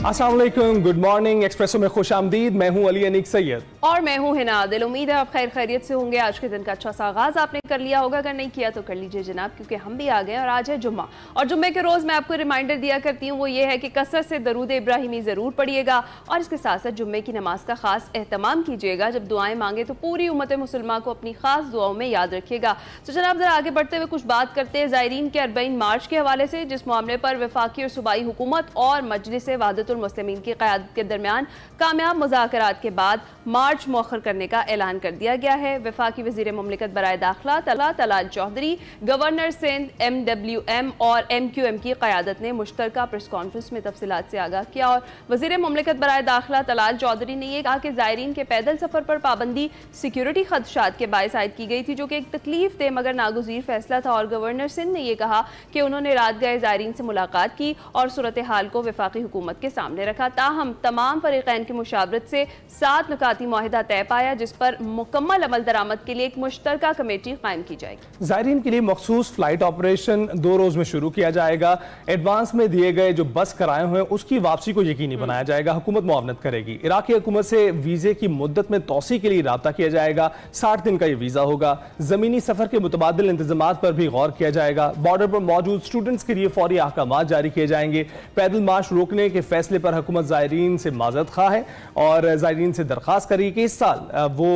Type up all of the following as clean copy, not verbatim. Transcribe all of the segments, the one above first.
अस्सलाम वालेकुम, good morning. Espresso में खुश आमदीद। मैं हूं अली अनीक सैयद और मैं हूं हिना दिल। उम्मीद है आप खैर खैरियत से होंगे। आज के दिन का अच्छा सा आगाज आपने कर लिया होगा, अगर नहीं किया तो कर लीजिए जनाब, क्योंकि हम भी आ गए और आज है जुम्मा। और जुम्मे के रोज़ मैं आपको रिमाइंडर दिया करती हूँ, वो ये है कि कसरत से दरूद इब्राहिमी ज़रूर पढ़िएगा और इसके साथ साथ जुम्मे की नमाज का खास एहतमाम कीजिएगा। जब दुआएं मांगे तो पूरी उम्मत मुसलमान को अपनी खास दुआओं में याद रखिएगा। तो जनाब जरा आगे बढ़ते हुए कुछ बात करते हैं ज़ायरीन के 40 मार्च के हवाले से, जिस मामले पर वफाकी और सूबाई हुकूमत और मजलिस वहदतुल मुस्लिमीन की क़यादत के दरमियान कामयाब मुज़ाकरात के बाद मार्च मौखर करने का ऐलान कर दिया गया है। वफाकी वज़ीर मुमलिकत बराए दाखिला तलाल चौधरी, गवर्नर सिंध, MWM और MQM की क़यादत ने मुश्तरका प्रेस कॉन्फ्रेंस में तफसीलात से आगाह किया। और वज़ीर मुमलिकत बराए दाखिला तलाल चौधरी ने यह कहा कि ज़ायरीन के पैदल सफ़र पर पाबंदी सिक्योरिटी खदशात के बायस आयद की गई थी, जो कि एक तकलीफ दे मगर नागुज़ीर फैसला था। और गवर्नर सिंध ने यह कहा कि उन्होंने रात गए ज़ायरीन से मुलाकात की और सूरत हाल को वफाकी हुकूमत के सामने रखा। ताहम तमाम फरीक़ैन की मुशावरत से 7 नुकाती मुआहिदा तय पाया, जिस पर मुकम्मल अमल दरामद के लिए एक मुश्तरका कमेटी कायम की जाएगी। ज़ायरीन के लिए मखसूस फ्लाइट ऑपरेशन 2 रोज में शुरू किया जाएगा। एडवांस में दिए गए जो बस किराए हुए उसकी वापसी को यकीनी बनाया जाएगा। हुकूमत मुआवनत करेगी। इराकी हुकूमत से वीजे की मुद्दत में तौसी के लिए राब्ता किया जाएगा। 60 दिन का ये वीजा होगा। जमीनी सफर के मुतबादिल इंतजामात पर भी गौर किया जाएगा। बॉर्डर पर मौजूद स्टूडेंट्स के लिए फौरी अहकामात जारी किए जाएंगे। पैदल मार्च रोकने के फैसले पर हुकूमत ज़ायरीन से माजरत खा है और ज़ायरीन से दरख्वास्त करी कि इस साल वो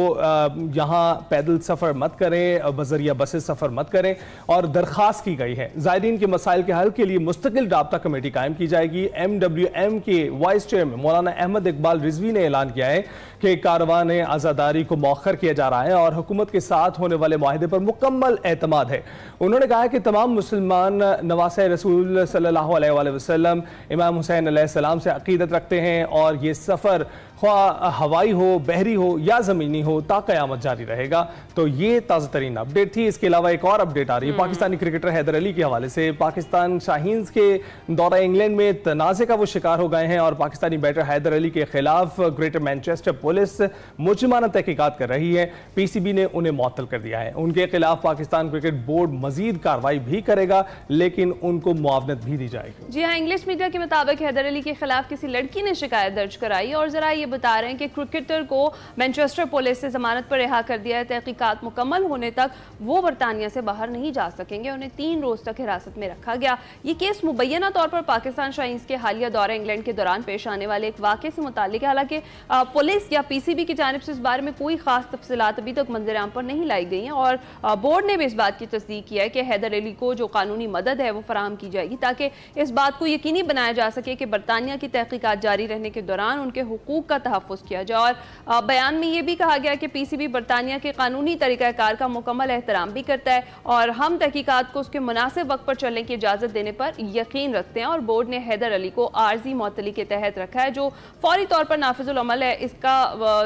यहाँ पैदल सफ़र मत करें, बजरिया बसेस सफ़र मत करें और दरख्वास्त की गई है। ज़ायरीन के मसाइल के हल के लिए मुस्तकिल राब्ता कमेटी कायम की जाएगी। MWM के वाइस चेयरमैन मौलाना अहमद इकबाल रिजवी ने ऐलान किया है कि कारवान आज़ादारी को मौखर किया जा रहा है और हुकूमत के साथ होने वाले माहिदे पर मुकम्मल एतमाद है। उन्होंने कहा कि तमाम मुसलमान नवासे रसूल सल्लल्लाहु अलैहि वसल्लम इमाम हुसैन अलैहिस्सलाम से अकीदत रखते हैं और ये सफ़र हवाई हो, बहरी हो या ज़मीनी हो, ता क़यामत जारी रहेगा। तो ये ताज़ा तरीन अपडेट थी। इसके अलावा एक और अपडेट आ रही है पाकिस्तानी क्रिकेटर हैदर अली के हवाले से। पाकिस्तान शाहीन्स के दौरा इंग्लैंड में तनाज़े का वो शिकार हो गए हैं और पाकिस्तानी बैटर हैदर अली के खिलाफ ग्रेटर मैनचेस्टर पुलिस मुजरिमाना तहकीकात कर रही है। PCB ने उन्हें मुअत्तल कर दिया है। उनके खिलाफ पाकिस्तान क्रिकेट बोर्ड मजीद कार्रवाई भी करेगा, लेकिन उनको मुआवनत भी दी जाएगी। जी हाँ, इंग्लिश मीडिया के मुताबिक हैदर अली के खिलाफ किसी लड़की ने शिकायत दर्ज कराई और जरा ये बता रहे हैं कि क्रिकेटर को मैनचेस्टर पुलिस से जमानत पर रिहा कर दिया है। तहकीकात मुकम्मल होने तक वो बरतानिया से बाहर नहीं जा सकेंगे। उन्हें 3 रोज तक हिरासत में रखा गया। ये केस मुबैना तौर पर पाकिस्तान शाहीन्स के हालिया दौरा इंग्लैंड के दौरान पेश आने वाले एक वाक़े से मुताल्लिक है। हालांकि पुलिस या PCB की जानिब से इस बारे में कोई खास तफसीलात अभी तक मंजर-आम पर नहीं लाई गई हैं और बोर्ड ने भी इस बात की तस्दीक किया है कि हैदर अली को जो कानूनी मदद है वो फराहम की जाएगी, ताकि इस बात को यकीनी बनाया जा सके कि बरतानिया की तहकीकात जारी रहने के दौरान उनके हुकूक का तहफ़्फ़ुज़ किया जाए। और बयान में यह भी कहा गया कि PCB बरतानिया के कानूनी तरीक़ाकार का मुकम्मल एहतराम भी करता है और हम तहकीकात को उसके मुनासिब वक्त पर चलने की इजाज़त देने पर यकीन रखते हैं। और बोर्ड ने हैदर अली को आर्जी मुअत्तली के तहत रखा है, जो फौरी तौर पर नाफिजुल अमल है। इसका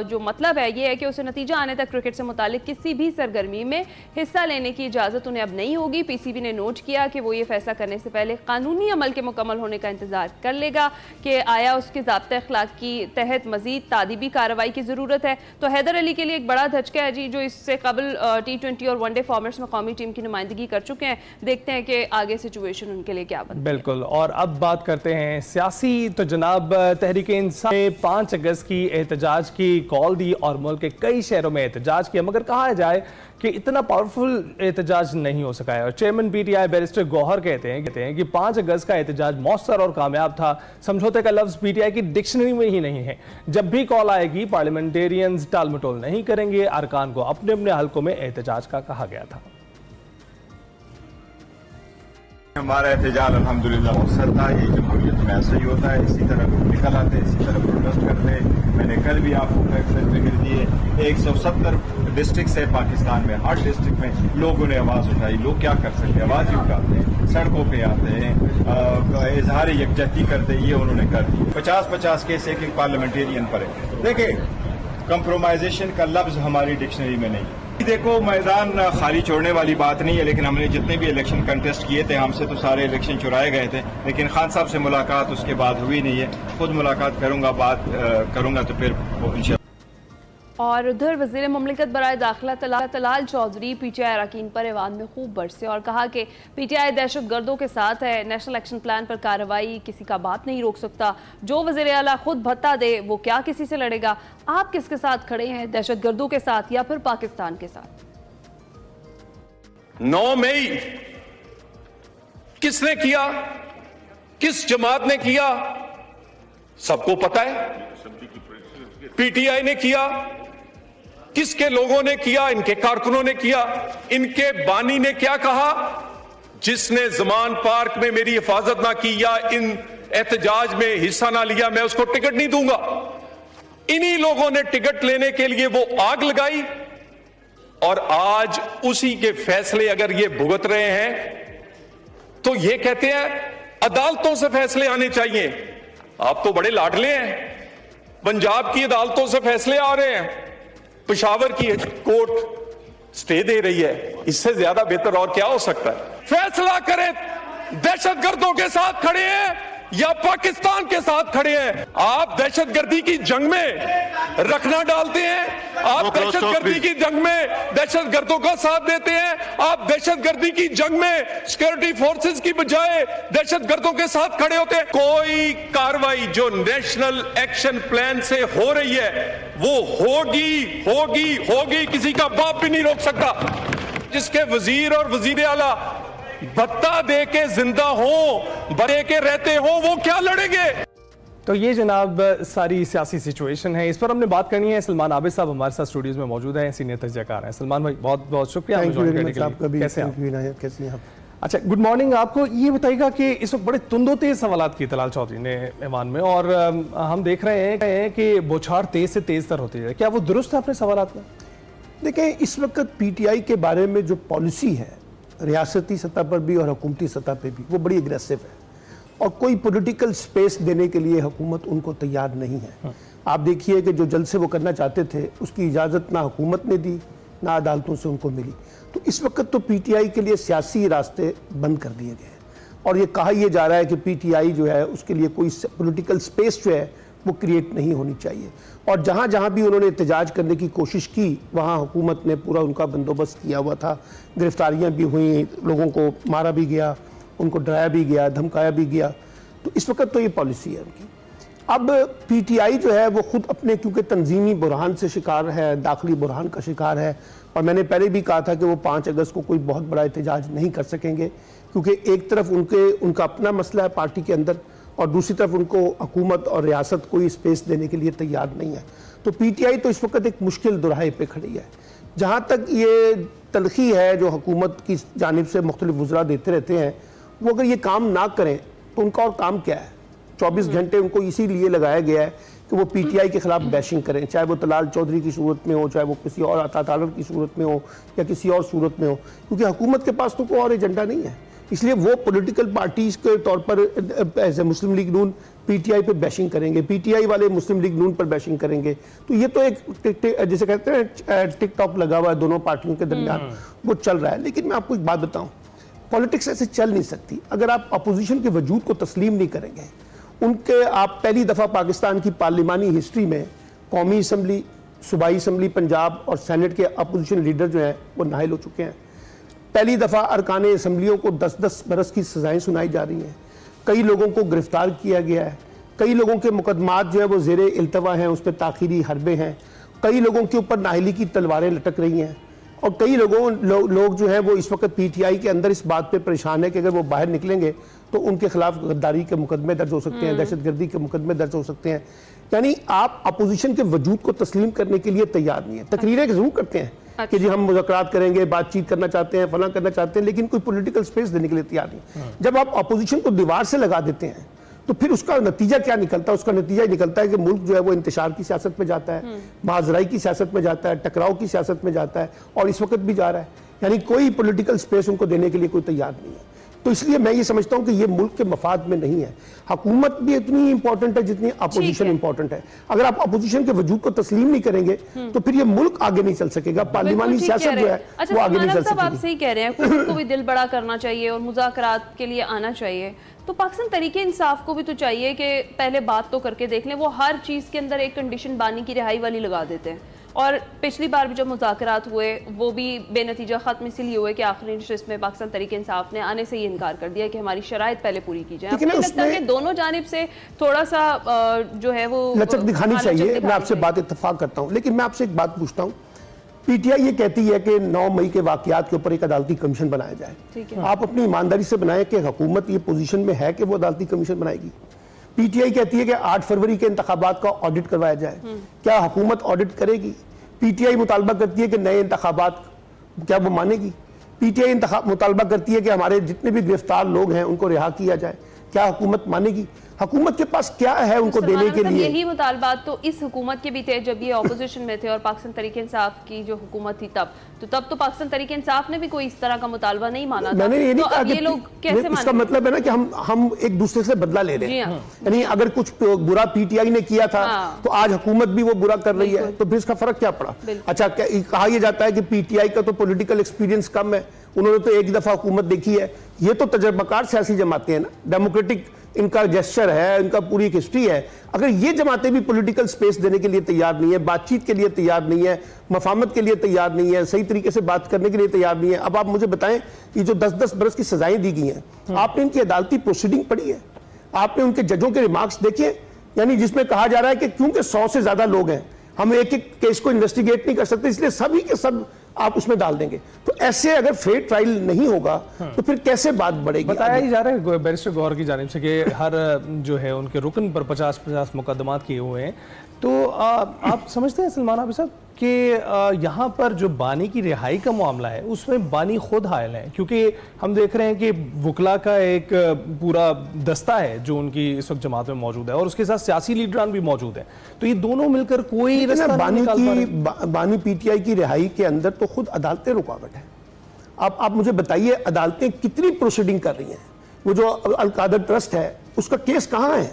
जो मतलब है ये है कि उसे नतीजा आने तक क्रिकेट से मुतालिक किसी भी सरगर्मी में हिस्सा लेने की इजाज़त उन्हें अब नहीं होगी। PCB ने नोट किया कि वो ये फैसला करने से पहले कानूनी अमल के मुकम्मल होने का इंतजार कर लेगा कि आया उसके ज़ाब्ते अखलाक की तहत मजीद तादीबी कार्रवाई की ज़रूरत है। तो हैदर अली के लिए एक बड़ा धचका है जी, जो इससे कबल T20 और वनडे फॉर्मेट्स में कौमी टीम की नुमाइंदगी कर चुके हैं। देखते हैं कि आगे सिचुएशन उनके लिए क्या बनती है। बिल्कुल। और अब बात करते हैं सियासी। तो जनाब तहरीक इंसाफ ने 5 अगस्त की एहतजाज की कॉल दी और मुल्क के कई शहरों में एहतजाज किया, मगर कहा जाए कि इतना पावरफुल एहतजाज नहीं हो सका है। और चेयरमैन PTI बैरिस्टर गौहर कहते हैं कि 5 अगस्त का एहतजाज मौसर और कामयाब था। समझौते का लफ्ज़ PTI की डिक्शनरी में ही नहीं है। जब भी कॉल आएगी पार्लियामेंटेरियंस टाल मटोल नहीं करेंगे। अरकान को अपने अपने हलकों में एहतजाज का कहा गया था। हमारा एहतजाज अल्हम्दुलिल्लाह मौसर था। ये जमहूरियत में ऐसा ही होता है, इसी तरह लोग निकल आते, इसी तरह प्रोटेस्ट करते। मैंने कल भी आपको फैक्ट जिक्र दिए 170 डिस्ट्रिक्ट है पाकिस्तान में, हर डिस्ट्रिक्ट में लोगों ने आवाज़ उठाई। लोग क्या कर सकते हैं, आवाज़ ही उठाते हैं, सड़कों पे आते हैं, इजहार यकजहती करते हैं। ये उन्होंने कर दी। 50-50 केस एक पार्लियामेंटेरियन पर है। देखिए, कंप्रोमाइजेशन का लफ्ज़ हमारी डिक्शनरी में नहीं है। देखो, मैदान खाली छोड़ने वाली बात नहीं है, लेकिन हमने जितने भी इलेक्शन कंटेस्ट किए थे हमसे तो सारे इलेक्शन चुराए गए थे। लेकिन खान साहब से मुलाकात उसके बाद हुई नहीं है। खुद मुलाकात करूंगा, बात करूंगा तो फिर इंशाल्लाह। और उधर वज़ीर मुमलिकत बराए दाखिला तलाल चौधरी PTI अरकान पर ऐवान में खूब बरसे और कहा कि PTI दहशत गर्दों के साथ है, नेशनल एक्शन प्लान पर कार्रवाई किसी का बाप नहीं रोक सकता, जो वज़ीर आला खुद भत्ता दे वो क्या किसी से लड़ेगा। आप किसके साथ खड़े हैं, दहशत गर्दों के साथ या फिर पाकिस्तान के साथ? 9 मई किसने किया, किस जमात ने किया, सबको पता है। PTI ने किया, किसके लोगों ने किया, इनके कारकुनों ने किया। इनके बानी ने क्या कहा, जिसने ज़मान पार्क में मेरी हिफाजत ना की या इन एहतजाज में हिस्सा ना लिया, मैं उसको टिकट नहीं दूंगा। इन्हीं लोगों ने टिकट लेने के लिए वो आग लगाई और आज उसी के फैसले अगर ये भुगत रहे हैं तो ये कहते हैं अदालतों से फैसले आने चाहिए। आप तो बड़े लाडले हैं, पंजाब की अदालतों से फैसले आ रहे हैं, पेशावर की कोर्ट स्टे दे रही है, इससे ज्यादा बेहतर और क्या हो सकता है। फैसला करें, दहशतगर्दों के साथ खड़े हैं या पाकिस्तान के साथ खड़े हैं। आप दहशतगर्दी की जंग में रखना डालते हैं, आप दहशतगर्दी की जंग में दहशतगर्दों का साथ देते हैं, आप दहशतगर्दी की जंग में सिक्योरिटी फोर्सेस की बजाय दहशतगर्दों के साथ खड़े होते हैं। कोई कार्रवाई जो नेशनल एक्शन प्लान से हो रही है वो होगी होगी होगी, किसी का बाप भी नहीं रोक सकता। जिसके वजीर और वजीर आला भत्ता दे के जिंदा हो, बड़े के रहते हो, वो क्या लड़ेंगे। तो ये जनाब सारी सियासी सिचुएशन है, इस पर हमने बात करनी है। सलमान आबिद साहब हमारे साथ स्टूडियोज में मौजूद हैं, सीनियर तजज़ियाकार हैं। सलमान भाई बहुत बहुत शुक्रिया कैसे हैं? कैसे आप? अच्छा, गुड मॉर्निंग। आपको ये बताइएगा कि इस वक्त बड़े तुंदोतेज सवालात की तलाल चौधरी ने ऐवान में, और हम देख रहे हैं कि बौछार तेज से तेज तर होती है, क्या वो दुरुस्त है अपने सवालात में? देखें, इस वक्त PTI के बारे में जो पॉलिसी है रियासती सतह पर भी और हुकूमती सतह पर भी, वो बड़ी एग्रेसिव है और कोई पॉलिटिकल स्पेस देने के लिए हुकूमत उनको तैयार नहीं है। आप देखिए कि जो जलसे वो करना चाहते थे उसकी इजाज़त ना हुकूमत ने दी ना अदालतों से उनको मिली। तो इस वक्त तो PTI के लिए सियासी रास्ते बंद कर दिए गए हैं और ये कहा यह जा रहा है कि PTI जो है उसके लिए कोई पॉलिटिकल स्पेस जो है वो क्रिएट नहीं होनी चाहिए। और जहाँ जहाँ भी उन्होंने एहतजाज करने की कोशिश की वहाँ हुकूमत ने पूरा उनका बंदोबस्त किया हुआ था। गिरफ्तारियाँ भी हुई, लोगों को मारा भी गया, उनको डराया भी गया, धमकाया भी गया। तो इस वक्त तो ये पॉलिसी है उनकी। अब PTI जो है वो खुद अपने क्योंकि तंजीमी बुरहान से शिकार है, दाखिली बुरहान का शिकार है, और मैंने पहले भी कहा था कि वो 5 अगस्त को कोई बहुत बड़ा एहतजाज नहीं कर सकेंगे क्योंकि एक तरफ उनका अपना मसला है पार्टी के अंदर और दूसरी तरफ उनको हुकूमत और रियासत कोई स्पेस देने के लिए तैयार नहीं है। तो PTI तो इस वक्त एक मुश्किल दुराहे पे खड़ी है। जहाँ तक ये तलखी है जो हुकूमत की जानिब से मुख्तलिफ वज़रा देते रहते हैं, वो अगर ये काम ना करें तो उनका और काम क्या है। 24 घंटे उनको इसीलिए लगाया गया है कि वो PTI के खिलाफ बैशिंग करें, चाहे वो तलाल चौधरी की सूरत में हो, चाहे वो किसी और अता तालर की सूरत में हो या किसी और सूरत में हो, क्योंकि हुकूमत के पास तो कोई और एजेंडा नहीं है। इसलिए वो पॉलिटिकल पार्टीज़ के तौर पर as a Muslim League Noon PTI पे बैशिंग करेंगे, PTI वाले मुस्लिम लीग नून पर बैशिंग करेंगे। तो ये तो एक जैसे कहते हैं टिकटॉक लगा हुआ है दोनों पार्टियों के दरमियान, वो चल रहा है। लेकिन मैं आपको एक बात बताऊं, पॉलिटिक्स ऐसे चल नहीं सकती अगर आप अपोजिशन के वजूद को तस्लीम नहीं करेंगे। उनके आप पहली दफ़ा पाकिस्तान की पार्लिमानी हिस्ट्री में कौमी असम्बली, सूबाई असम्बली पंजाब और सेनेट के अपोजिशन लीडर जो हैं वो नाहिल हो चुके हैं। पहली दफ़ा अरकान असम्बलियों को 10-10 बरस की सज़ाएँ सुनाई जा रही हैं। कई लोगों को गिरफ्तार किया गया है, कई लोगों के मुकदमात जो है वो ज़ेरे इल्तवा हैं, उस पर ताख़ीरी हरबे हैं, कई लोगों के ऊपर नाहली की तलवारें लटक रही हैं और कई लोग जो हैं वो इस वक्त PTI के अंदर इस बात पे परेशान है कि अगर वो बाहर निकलेंगे तो उनके खिलाफ गद्दारी के मुकदमे दर्ज हो सकते हैं, दहशतगर्दी के मुकदमे दर्ज हो सकते हैं। यानी आप अपोजिशन के वजूद को तस्लीम करने के लिए तैयार नहीं है। तकरीरें ज़रूर करते हैं कि जी हम मुज़ाकरात करेंगे, बातचीत करना चाहते हैं, फलां करना चाहते हैं, लेकिन कोई पॉलिटिकल स्पेस देने के लिए तैयार नहीं। जब आप अपोजिशन को दीवार से लगा देते हैं तो फिर उसका नतीजा क्या निकलता है? उसका नतीजा निकलता है कि मुल्क जो है वो इंतशार की सियासत में जाता है, बाजराई की सियासत में जाता है, टकराव की सियासत में जाता है और इस वक्त भी जा रहा है। यानी कोई पॉलिटिकल स्पेस उनको देने के लिए कोई तैयार नहीं है। तो इसलिए मैं ये समझता हूं कि ये मुल्क के मफाद में नहीं है। हुकूमत भी इतनी इंपॉर्टेंट है जितनी अपोजिशन इंपॉर्टेंट है। अगर आप अपोजिशन के वजूद को तस्लीम नहीं करेंगे तो फिर ये मुल्क आगे नहीं चल सकेगा, पार्लिमानी सियासत जो है वो आगे नहीं चल सकेगी। आप सही कह रहे हैं, खुद को भी दिल बड़ा करना चाहिए और मुज़ाकरात के लिए आना चाहिए। तो पाकिस्तान तरीके इंसाफ को भी तो चाहिए कि पहले बात तो करके देख लें। वो हर चीज़ के अंदर एक कंडीशन बानी की रिहाई वाली लगा देते हैं और पिछली बार भी जब मुज़ाकरात हुए वो भी बेनतीजा ख़त्म इसलिए हुए कि आखिरी नशिस्त में पाकिस्तान तहरीक इंसाफ ने आने से ही इनकार कर दिया कि हमारी शराइत पहले पूरी की जाए। आपको लगता है कि दोनों जानिब से थोड़ा सा जो है वो लचक दिखानी चाहिए? मैं आपसे बात इत्तेफाक करता हूँ, लेकिन मैं आपसे एक बात पूछता हूँ। पीटीआई ये कहती है कि 9 मई के वाकयात के ऊपर एक अदालती कमीशन बनाया जाए। आप अपनी ईमानदारी से बनाएं कि हुकूमत ये पोजीशन में है कि वो अदालती कमीशन बनाएगी। पीटीआई कहती है कि 8 फरवरी के इंतखाबात का ऑडिट करवाया जाए। क्या हुकूमत ऑडिट करेगी? पीटीआई मुतालबा करती है कि नए इंतखाबात, क्या वो मानेगी? पीटीआई मुतालबा करती है कि हमारे जितने भी गिरफ्तार लोग हैं उनको रिहा किया जाए। क्या हुकूमत मानेगी? हुकूमत के पास क्या है उनको देने के लिए? यही मुतालबात तो इस हुकूमत के भी थे जब ये ऑपोजिशन में थे और पाकिस्तान तहरीक इंसाफ की जो हुकूमत थी तब तो पाकिस्तान तहरीक इंसाफ ने भी कोई इस तरह का मुतालबा नहीं माना था। मैंने ये नहीं कहा ये लोग कैसे इसका मतलब है ना कि हम एक दूसरे से बदला ले रहे हैं। यानी अगर कुछ बुरा पीटीआई ने किया था तो आज हुकूमत भी वो बुरा कर रही है, तो फिर इसका फर्क क्या पड़ा? अच्छा, कहा यह जाता है कि पीटीआई का तो पॉलिटिकल एक्सपीरियंस कम है, उन्होंने तो एक दफा हुकूमत देखी है। ये तो तजर्बाकार सियासी जमातें हैं ना, डेमोक्रेटिक इनका जेस्चर है, इनका पूरी एक हिस्ट्री है। अगर ये जमातें भी पॉलिटिकल स्पेस देने के लिए तैयार नहीं है, बातचीत के लिए तैयार नहीं है, मफाहमत के लिए तैयार नहीं है, सही तरीके से बात करने के लिए तैयार नहीं है, अब आप मुझे बताएं कि जो 10-10 बरस की सजाएं दी गई हैं, आपने इनकी अदालती प्रोसीडिंग पढ़ी है? आपने उनके जजों के रिमार्क्स देखे? यानी जिसमें कहा जा रहा है कि क्योंकि 100 से ज्यादा लोग हैं, हम एक एक केस को इन्वेस्टिगेट नहीं कर सकते, इसलिए सभी के सब आप उसमें डाल देंगे। तो ऐसे अगर फेयर ट्रायल नहीं होगा तो फिर कैसे बात बढ़ेगी? बताया ही जा रहा है बैरिस्टर गौहर की जानिब से कि हर जो है उनके रुकन पर 50-50 मुकदमात किए हुए हैं। तो आप समझते हैं सलमान आबिद साहब कि यहाँ पर जो बानी की रिहाई का मामला है उसमें बानी खुद हायल है, क्योंकि हम देख रहे हैं कि वकला का एक पूरा दस्ता है जो उनकी इस वक्त जमात में मौजूद है और उसके साथ सियासी लीडरान भी मौजूद हैं। तो ये दोनों मिलकर कोई रास्ता नहीं निकाल पा रहे। बानी पीटीआई की रिहाई के अंदर तो खुद अदालतें रुकावट है। आप मुझे बताइए, अदालतें कितनी प्रोसीडिंग कर रही हैं? वो जो अलकादर ट्रस्ट है उसका केस कहाँ है?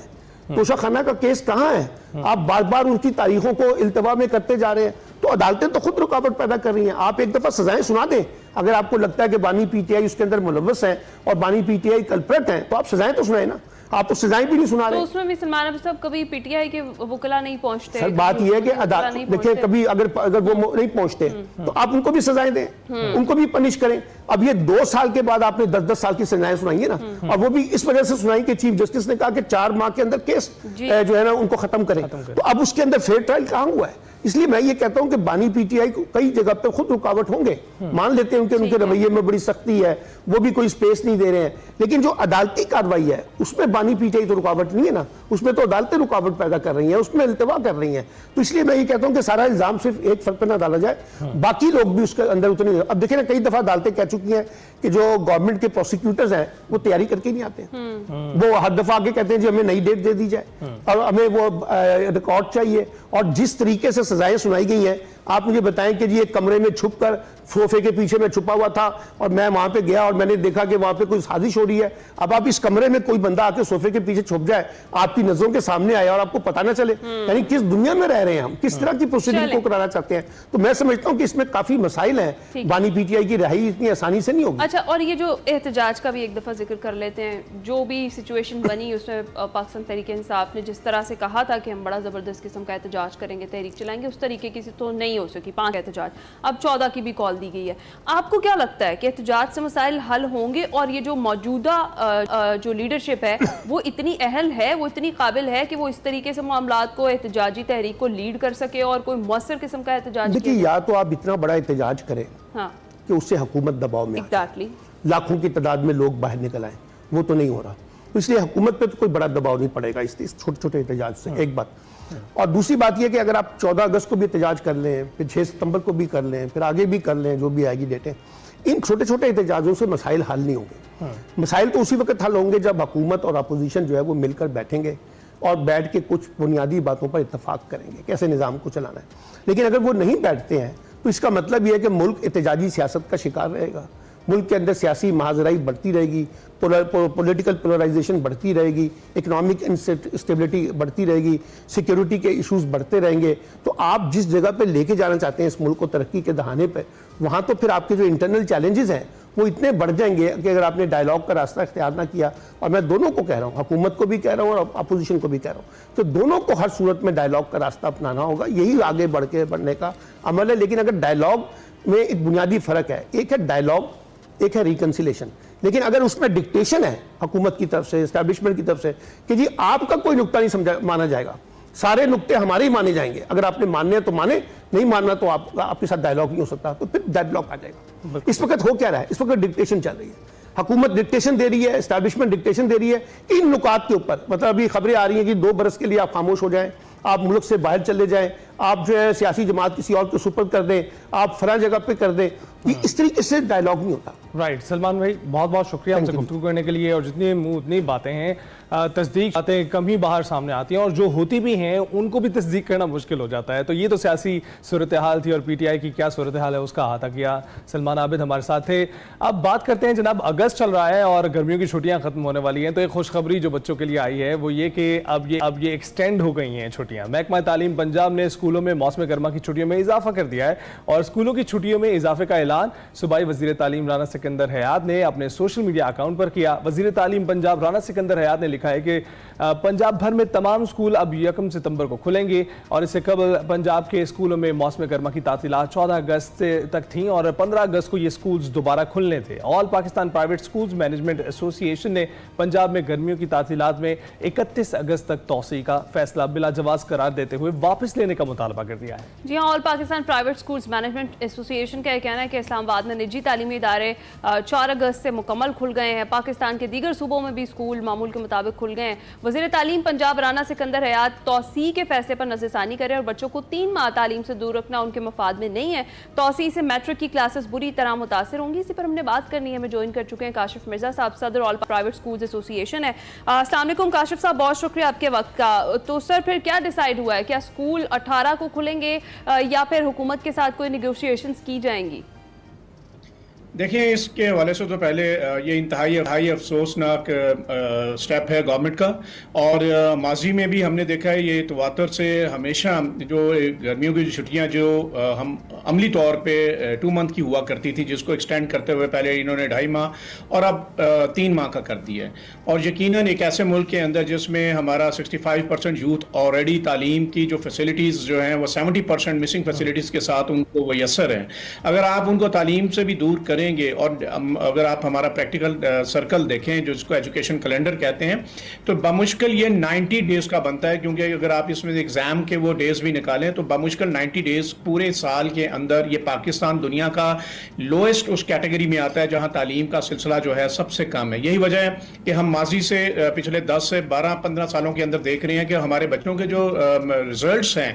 तोशाखाना का केस कहाँ है? आप बार बार उनकी तारीखों को इल्तवा में करते जा रहे हैं, तो अदालतें तो खुद रुकावट पैदा कर रही हैं। आप एक दफा सजाएं सुना दें, अगर आपको लगता है कि बानी पीटीआई उसके अंदर मुलव्वस है और बानी पीटीआई कल्प्रेट है, तो आप सजाएं तो सुनाए ना। आप तो सजाएं भी नहीं सुना रहे। तो उसमें भी सलमान आबिद साहब कभी पीटीआई के वकला नहीं पहुंचते। सर बात यह है कि अदालत देखिए, कभी अगर वो नहीं पहुंचते तो आप उनको भी सजाएं दें, उनको भी पनिश करें। अब ये 2 साल के बाद आपने 10-10 साल की सजाएं सुनाई है ना, और वो भी इस वजह से सुनाई कि चीफ जस्टिस ने कहा कि 4 माह के अंदर केस जो है ना उनको खत्म करें। तो अब उसके अंदर फेयर ट्रायल कहाँ हुआ है? इसलिए मैं ये कहता हूं कि बानी पीटीआई को कई जगह पे खुद रुकावट होंगे, मान लेते हैं उनके रवैये में बड़ी सख्ती है, वो भी कोई स्पेस नहीं दे रहे हैं, लेकिन जो अदालती कार्रवाई है उसमें बानी पीटीआई तो रुकावट नहीं है ना, उसमें तो अदालतें रुकावट पैदा कर रही हैं, उसमें इल्तवा कर रही हैं। तो इसलिए मैं ये कहता हूं कि सारा इल्जाम सिर्फ एक फर्क पर ना डाला जाए, बाकी लोग भी उसके अंदर उतने। अब देखिए ना, कई दफा अदालतें कह चुकी हैं कि जो गवर्नमेंट के प्रोसिक्यूटर्स हैं वो तैयारी करके नहीं आते, वो हर दफा आगे कहते हैं जी हमें नई डेट दे दी जाए और हमें वो रिकॉर्ड चाहिए। और जिस तरीके से सजाएं सुनाई गई हैं, आप मुझे बताएं कि जी एक कमरे में छुपकर सोफे के पीछे में छुपा हुआ था और मैं वहां पे गया और मैंने देखा कि वहां पे कोई साजिश हो रही है। अब आप इस कमरे में कोई बंदा आके सोफे के पीछे छुप जाए, आपकी नजरों के सामने आए और आपको पता ना चले, यानी किस दुनिया में रह रहे हैं हम, किस तरह की प्रोसीडिंग को कराना चाहते हैं? तो मैं समझता हूं कि इसमें काफी मसाइल हैं। बानी पीटीआई की रिहाई इतनी आसानी से नहीं होगी। अच्छा, और ये जो एहतजाज का भी एक दफा जिक्र कर लेते हैं, जो भी सिचुएशन बनी उसमें पाकिस्तान तहरीक इंसाफ ने जिस तरह से कहा था कि हम बड़ा जबरदस्त किस्म का एहतजाज करेंगे, तहरीक चलाएंगे, उस तरीके की तो नहीं हो सकी। 5 एहतजाज, अब 14 की भी कॉल दी गई है। आपको क्या लगता है कि एहतजाज से मसाइल हल होंगे और ये जो मौजूदा जो लीडरशिप है वो इतनी अहल है, वो इतनी काबिल है कि वो इस तरीके से मामलात को, एहतजाजी तहरीक को लीड कर सके और कोई मुअस्सर किस्म का एहतजाज? देखिए, या तो आप इतना बड़ा एहतजाज करें कि उससे हुकूमत दबाव में लाखों की तादाद में लोग बाहर निकल आए, वो तो नहीं हो रहा। तो इसलिए हुकूमत पे तो कोई बड़ा दबाव नहीं पड़ेगा इस छोटे-छोटे एहतजाज से, एक बात। और दूसरी बात यह कि अगर आप 14 अगस्त को भी एहतजाज कर लें, फिर 6 सितंबर को भी कर लें, फिर आगे भी कर लें, जो भी आएगी डेटें, इन छोटे छोटे एहतजाजों से मसाइल हल नहीं होंगे। मसाइल तो उसी वक्त हल होंगे जब हुकूमत और अपोजिशन जो है वो मिलकर बैठेंगे और बैठ के कुछ बुनियादी बातों पर इत्तफाक करेंगे कैसे निज़ाम को चलाना है। लेकिन अगर वो नहीं बैठते हैं तो इसका मतलब यह है कि मुल्क एहतजाजी सियासत का शिकार रहेगा, मुल्क के अंदर सियासी महाजराई बढ़ती रहेगी, पॉलिटिकल पोलराइजेशन बढ़ती रहेगी, इकोनॉमिक इंस्टेबिलिटी बढ़ती रहेगी, सिक्योरिटी के इश्यूज बढ़ते रहेंगे। तो आप जिस जगह पे लेके जाना चाहते हैं इस मुल्क को तरक्की के दहाने पे, वहाँ तो फिर आपके जो इंटरनल चैलेंजेस हैं वो इतने बढ़ जाएंगे कि अगर आपने डायलॉग का रास्ता इख्तियार ना किया, और मैं दोनों को कह रहा हूँ, हुकूमत को भी कह रहा हूँ और अपोजिशन को भी कह रहा हूँ, तो दोनों को हर सूरत में डायलॉग का रास्ता अपनाना होगा। यही आगे बढ़ने का अमल है। लेकिन अगर डायलॉग में एक बुनियादी फ़र्क है, एक है डायलॉग, एक है रिकन्सिलेशन। लेकिन अगर उसमें डिक्टेशन है हुकूमत की तरफ से, एस्टैब्लिशमेंट की तरफ से कि जी आपका कोई नुक्ता नहीं माना जाएगा, सारे नुक्ते हमारे ही माने जाएंगे, अगर आपने मानने हैं तो माने, नहीं मानना तो आपके साथ डायलॉग नहीं हो सकता, तो फिर डेडलॉक आ जाएगा। इस वक्त हो क्या रहा है, इस वक्त डिक्टेशन चल रही है, हुकूमत डिक्टेशन दे रही है, एस्टैब्लिशमेंट डिक्टेशन दे रही है इन नुकात के ऊपर। मतलब अभी खबरें आ रही हैं कि 2 बरस के लिए आप खामोश हो जाएं, आप मुल्क से बाहर चले जाएं, आप जो है सियासी जमात किसी और को सुपर्द कर दें, आप फला जगह पे कर दें, इस तरीके से डायलॉग नहीं होता। राइट सलमान भाई, बहुत बहुत शुक्रिया हमसे गुफ्तगू करने के लिए। और जितनी मुंह उतनी बातें हैं, तस्दीक बातें कम ही बाहर सामने आती हैं, और जो होती भी हैं उनको भी तस्दीक करना मुश्किल हो जाता है। तो ये तो सियासी सूरत हाल थी, और PTI की क्या सूरत हाल है उसका अहाता किया। सलमान आबिद हमारे साथ थे। अब बात करते हैं जनाब, अगस्त चल रहा है और गर्मियों की छुट्टियां खत्म होने वाली हैं, तो एक खुशखबरी जो बच्चों के लिए आई है वो ये कि अब ये एक्सटेंड हो गई हैं छुट्टियां। महकमा तालीम पंजाब ने स्कूलों में मौसम गर्मा की छुट्टियों में इजाफा कर दिया है, और स्कूलों की छुट्टियों में इजाफे का ऐलान सूबाई वजीर तालीम राना सिकंदर हयात ने अपने सोशल मीडिया अकाउंट पर किया। वजीर तालीम पंजाब राना सिकंदर हयात ने लिखा है कि पंजाब भर में तमाम स्कूल अब 1 सितंबर को खुलेंगे, और इससे कबल पंजाब के स्कूलों में मौसम गर्मा की तातीलात 14 अगस्त तक थीं, और 15 अगस्त को ये स्कूल्स दोबारा खुलने थे। All Pakistan private schools management association ने पंजाब में गर्मियों की तातीलात में 31 अगस्त तक तौसी का फैसला बिला जवाज करार देते हुए वापस लेने का मुतालबा कर दिया है। जी हाँ, all Pakistan private schools management association का यह कहना है कि इस्लामाबाद में निजी तालीमी इदारे 4 अगस्त से मुकम्मल खुल गए हैं। पाकिस्तान के दीगर सूबों में भी स्कूल मामूल के मुताबिक खुल गए हैं। वज़ीर तालीम पंजाब राना सिकंदर हयात तौसी के फैसले पर नज़रसानी करें, और बच्चों को 3 माह तालीम से दूर रखना उनके मफाद में नहीं है। तौसी से मैट्रिक की क्लासेस बुरी तरह मुतासर होंगी। इसी पर हमने बात करनी है। हमें ज्वाइन कर चुके हैं काशिफ मिर्जा साहब, सदर ऑल प्राइवेट स्कूल्स एसोसिएशन है। अस्सलाम वालेकुम काशिफ साहब, बहुत शुक्रिया आपके वक्त का। तो सर फिर क्या डिसाइड हुआ है, क्या स्कूल 18 को खुलेंगे या फिर हुकूमत के साथ कोई नेगोशिएशंस की जाएंगी? देखिए, इसके हवाले से तो पहले ये इंतहाई अफसोसनाक स्टेप है गवर्नमेंट का, और माजी में भी हमने देखा है ये तवातर से हमेशा जो गर्मियों की छुट्टियां जो हम अमली तौर पे 2 मंथ की हुआ करती थी, जिसको एक्सटेंड करते हुए पहले इन्होंने 2.5 माह और अब 3 माह का कर दिया है। और यकीनन एक ऐसे मुल्क के अंदर जिसमें हमारा 65% यूथ ऑलरेडी तालीम की जो फैसिलिटीज़ जो हैं वो 70% मिसिंग फैसिलिटीज़ के साथ उनको वयसर हैं। अगर आप उनको तालीम से भी दूर करेंगे, और अगर आप हमारा प्रैक्टिकल सर्कल देखें जिसको एजुकेशन कैलेंडर कहते हैं, तो बमुश्किल ये 90 डेज का बनता है, क्योंकि अगर आप इसमें एग्जाम के वो डेज भी निकालें तो बमुश्किल 90 डेज पूरे साल के अंदर ये पाकिस्तान दुनिया का लोएस्ट उस कैटेगरी में आता है जहां तालीम का सिलसिला जो है सबसे कम है। यही वजह है कि हम माजी से पिछले 10 से 12-15 सालों के अंदर देख रहे हैं कि हमारे बच्चों के जो रिजल्ट्स हैं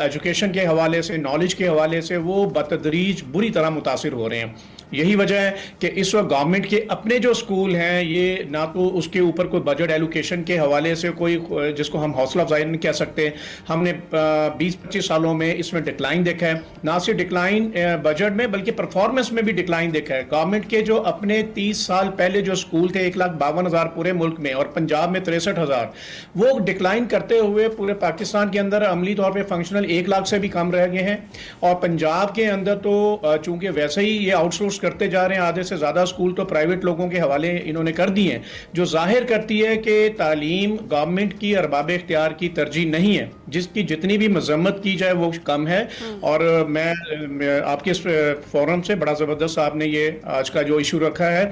एजुकेशन के हवाले से, नॉलेज के हवाले से, वो बतदरीज बुरी तरह मुतासिर हो रहे हैं। यही वजह है कि इस वक्त गवर्नमेंट के अपने जो स्कूल हैं ये ना तो उसके ऊपर कोई बजट एलोकेशन के हवाले से कोई जिसको हम हौसला अफजाई नहीं कह सकते। हमने 20-25 सालों में इसमें डिक्लाइन देखा है, ना सिर्फ डिक्लाइन बजट में बल्कि परफॉर्मेंस में भी डिक्लाइन देखा है। गवर्नमेंट के जो अपने 30 साल पहले जो स्कूल थे 1,52,000 पूरे मुल्क में, और पंजाब में 63,000, वो डिक्लाइन करते हुए पूरे पाकिस्तान के अंदर अमली तौर पर फंक्शनल 1 लाख से भी कम रह गए हैं। और पंजाब के अंदर तो चूंकि वैसे ही ये आउटसोर्स करते जा रहे हैं, आधे से ज्यादा स्कूल तो प्राइवेट लोगों के हवाले इन्होंने कर दिए हैं, जो जाहिर करती है कि तालीम गवर्नमेंट की अरबाब इख्तियार की तरजीह नहीं है, जिसकी जितनी भी मजम्मत की जाए वो कम है। और मैं आपके इस फोरम से बड़ा जबरदस्त आपने ये आज का जो इशू रखा है,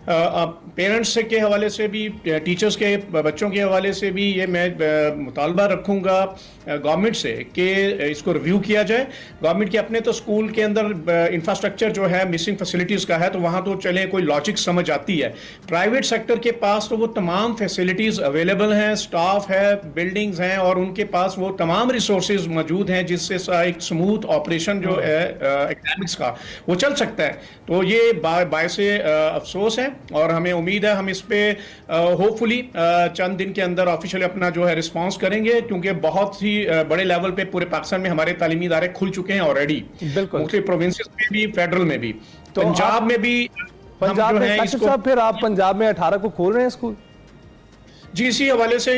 पेरेंट्स के हवाले से भी, टीचर्स के बच्चों के हवाले से भी ये मैं मुतालबा रखूँगा गवर्नमेंट से कि इसको रिव्यू किया जाए। गवर्नमेंट के अपने तो स्कूल के अंदर इंफ्रास्ट्रक्चर जो है मिसिंग फैसिलिटीज़ का है, तो वहाँ तो चले कोई लॉजिक समझ आती है। प्राइवेट सेक्टर के पास तो वो तमाम फैसिलिटीज़ अवेलेबल हैं, स्टाफ है, बिल्डिंग्स हैं, और उनके पास वो तमाम रिसोर्सेज मौजूद हैं जिससे एक स्मूथ ऑपरेशन जो है एकेडमिक्स का वो चल सकता है। तो ये बायसे अफसोस है, और हमें उम्मीद है हम इस पे होपफुली चंद दिन के अंदर ऑफिशियली अपना जो है रिस्पांस करेंगे, क्योंकि बहुत ही बड़े लेवल पे पूरे पाकिस्तान में हमारे तालीमी इदारे खुल चुके हैं ऑलरेडी, मुख्तलिफ प्रोविंसेस में भी, फेडरल में भी, तो पंजाब में भी। पंजाब में साहब फिर आप पंजाब में 18 को खोल रहे हैं स्कूल? जी, इसी हवाले से